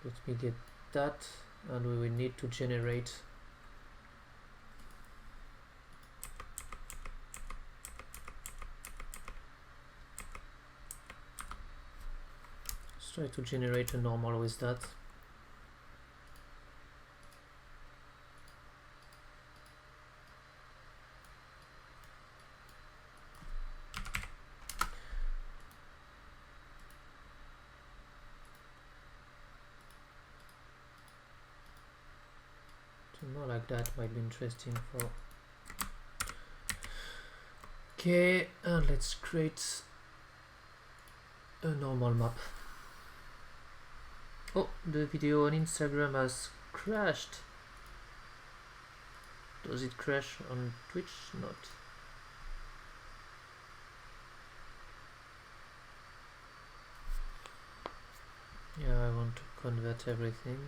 Let me get that, and we will need to generate try to generate a normal with that. More like that might be interesting for. Okay, and let's create a normal map. Oh, the video on Instagram has crashed. Does it crash on Twitch? Not. Yeah, I want to convert everything.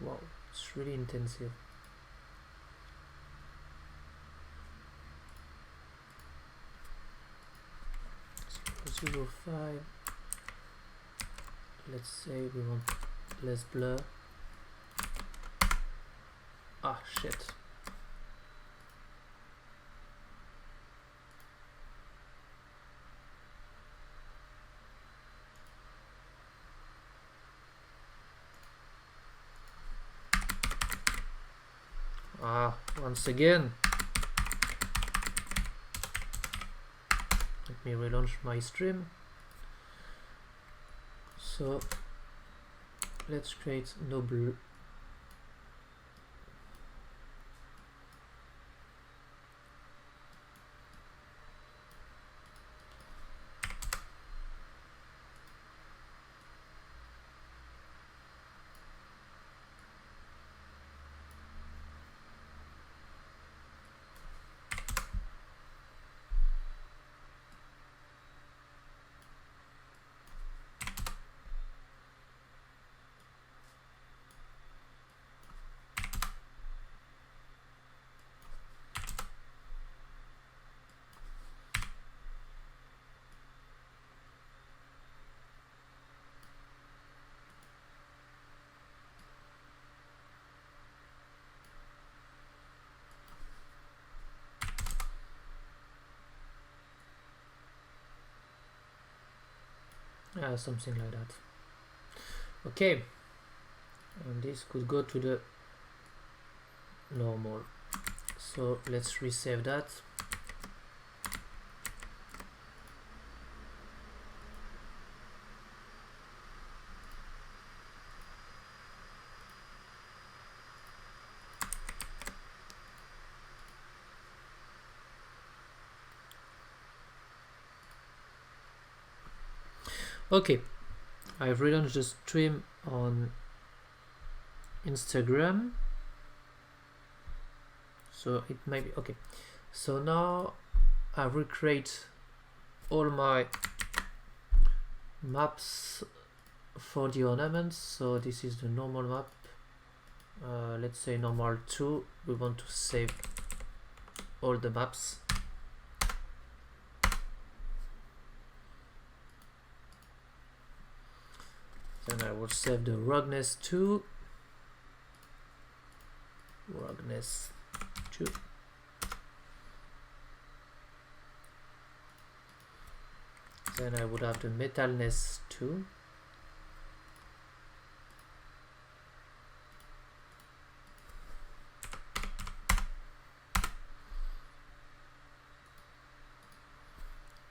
Wow, it's really intensive. So 0.5. Let's say we want less blur. Ah, shit. Ah, once again. Let me relaunch my stream. So let's create no blur. Something like that. Okay, and this could go to the normal. So let's resave that. Okay, I've relaunched the stream on Instagram, so it might be okay. So now I recreate all my maps for the ornaments. So this is the normal map. let's say normal 2. We want to save all the maps. Then I will save the ruggedness 2. Ruggedness 2. Then I would have the metalness 2.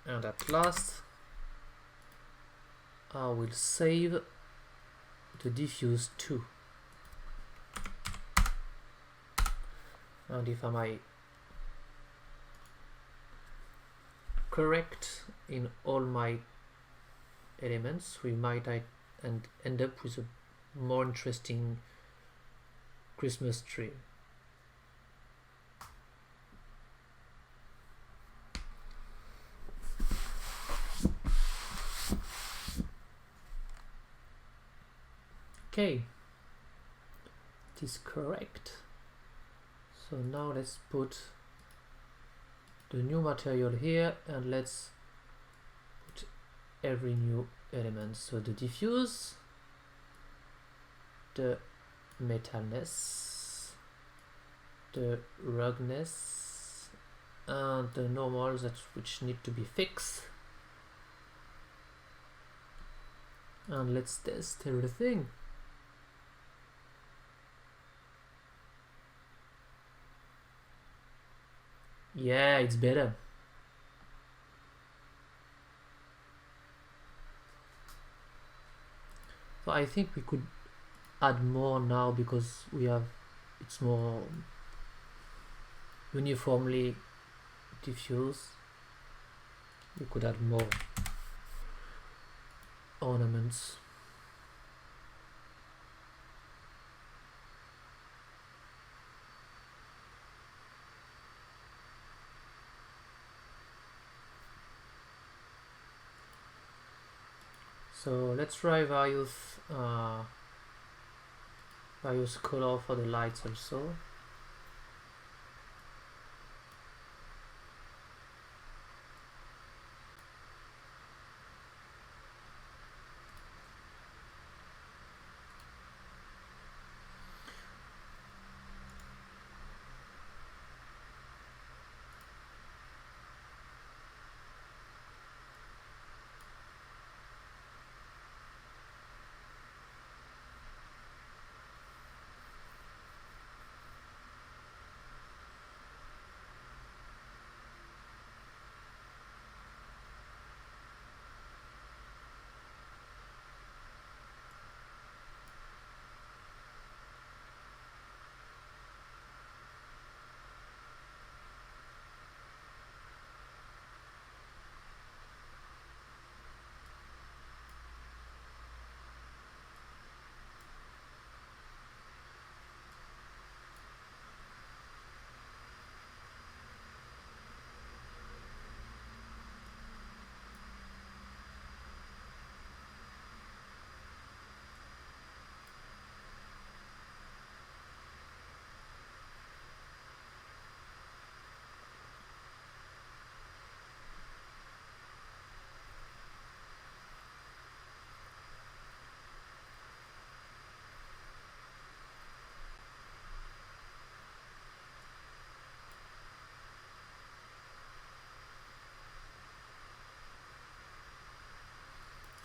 And at last I will save the diffuse 2. And if I correct in all my elements, we might end up with a more interesting Christmas tree. Okay, it is correct. So now let's put the new material here and let's put every new element. So the diffuse, the metalness, the ruggedness, and the normals which need to be fixed. And let's test everything. Yeah, it's better. So I think we could add more now because it's more uniformly diffuse. We could add more ornaments. So let's try various color for the lights also.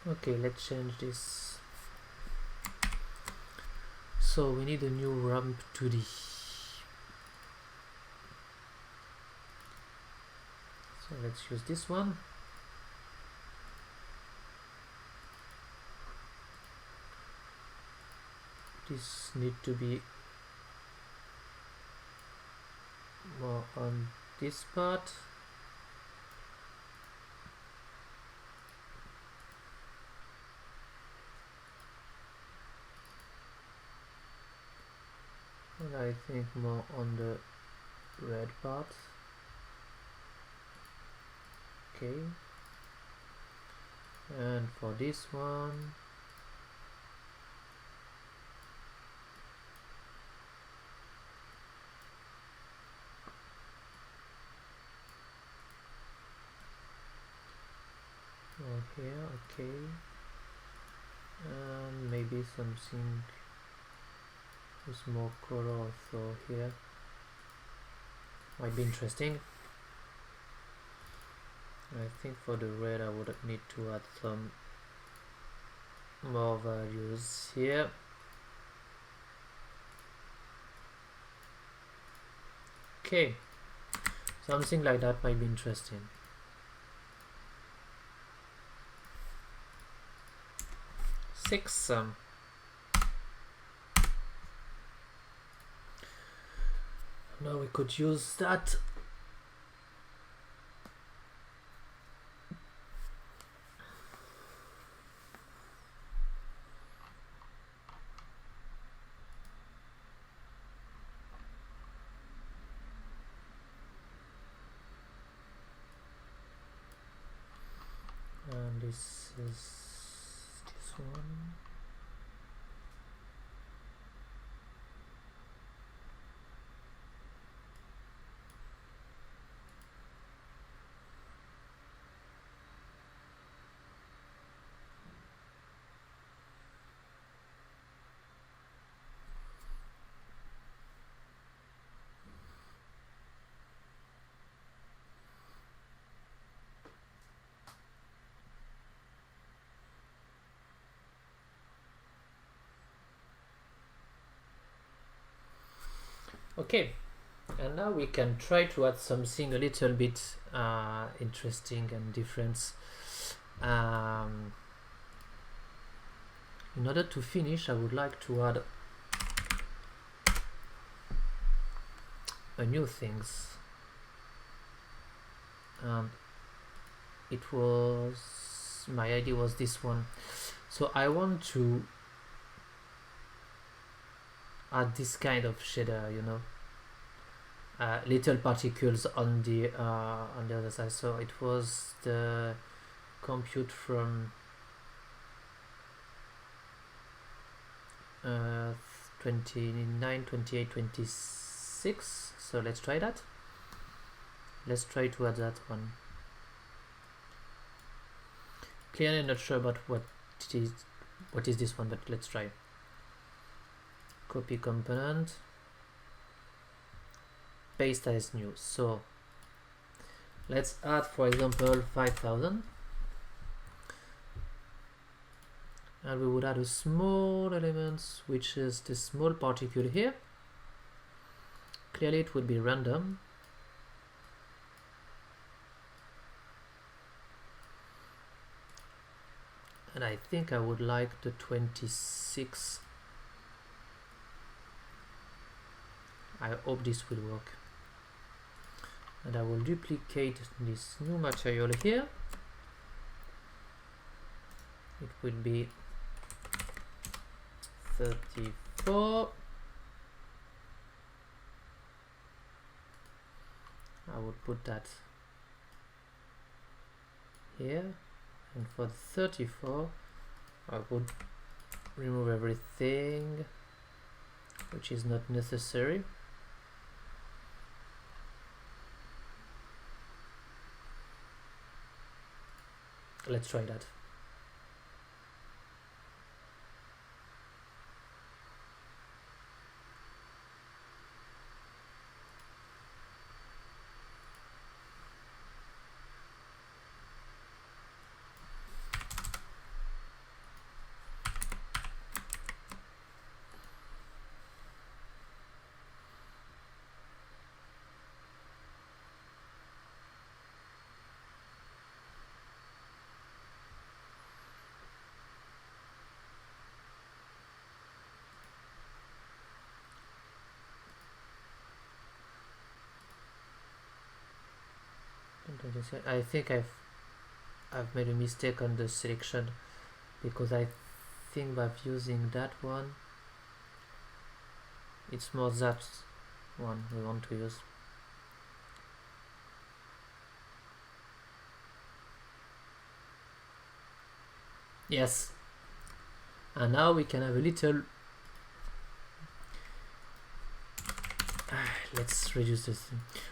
Okay, let's change this. So we need a new ramp 2D. So let's use this one. This need to be more on this part. And I think more on the red part. Okay. And for this one, or here, okay, and maybe something with more color also here might be interesting. I think for the red I would need to add some more values here. Okay, something like that might be interesting. 6. Now we could use that. And this is this one. Okay, and now we can try to add something a little bit interesting and different. In order to finish, I would like to add a new things. It was, my idea was this one. So I want to add this kind of shader, you know, little particles on the other side. So it was the compute from 29, 28, 26. So let's try that. Let's try to add that one. Clearly not sure about what is this one, but let's try. Copy component, paste as new. So let's add, for example, 5000, and we would add a small element, which is the small particle here. Clearly it would be random. And I think I would like the 26. I hope this will work. And I will duplicate this new material here. It will be 34. I would put that here, and for the 34 I would remove everything which is not necessary. Let's try that. I think I've made a mistake on the selection, because I think by using that one, it's more that one we want to use. Yes, and now we can have a little let's reduce this.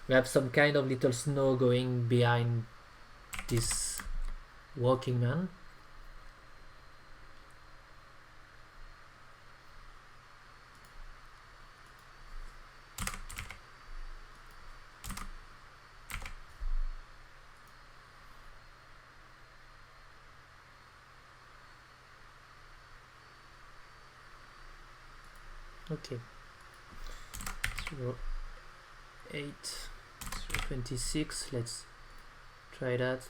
We have some kind of little snow going behind this working man. Okay, 0.8, 0.26, let's try that.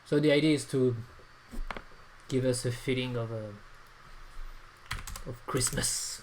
So the idea is to give us a feeling of Christmas.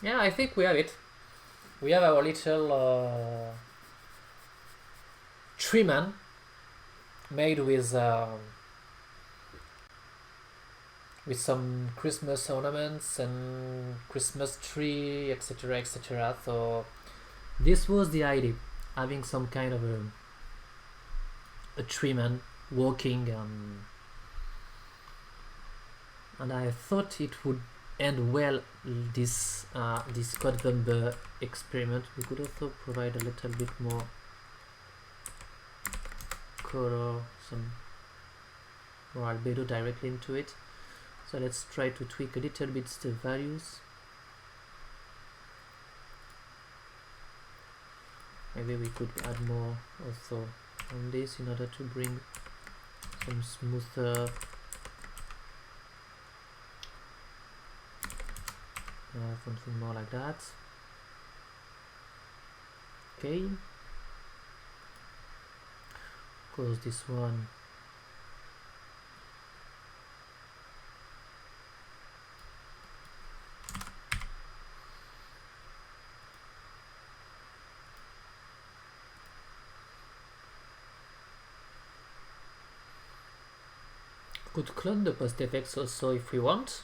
Yeah, I think we have it. We have our little tree man made with some Christmas ornaments and Christmas tree, etc., etc. So this was the idea, having some kind of a tree man walking, and I thought it would end well this this November experiment. We could also provide a little bit more color, some more albedo directly into it. So let's try to tweak a little bit the values. Maybe we could add more also on this in order to bring some smoother something more like that. Okay, of course this one could clone the post effects also if we want.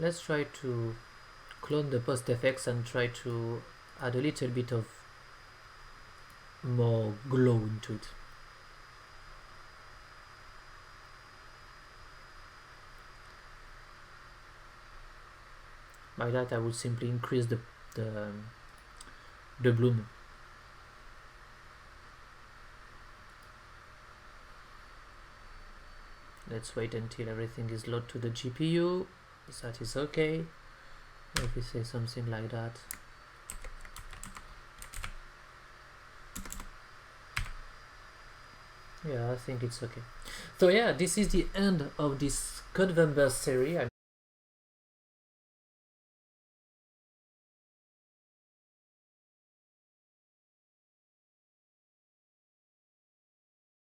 Let's try to clone the post effects and try to add a little bit of more glow into it. By that I would simply increase the bloom. Let's wait until everything is loaded to the GPU. That is okay. If we say something like that. Yeah, I think it's okay. So yeah, this is the end of this November series.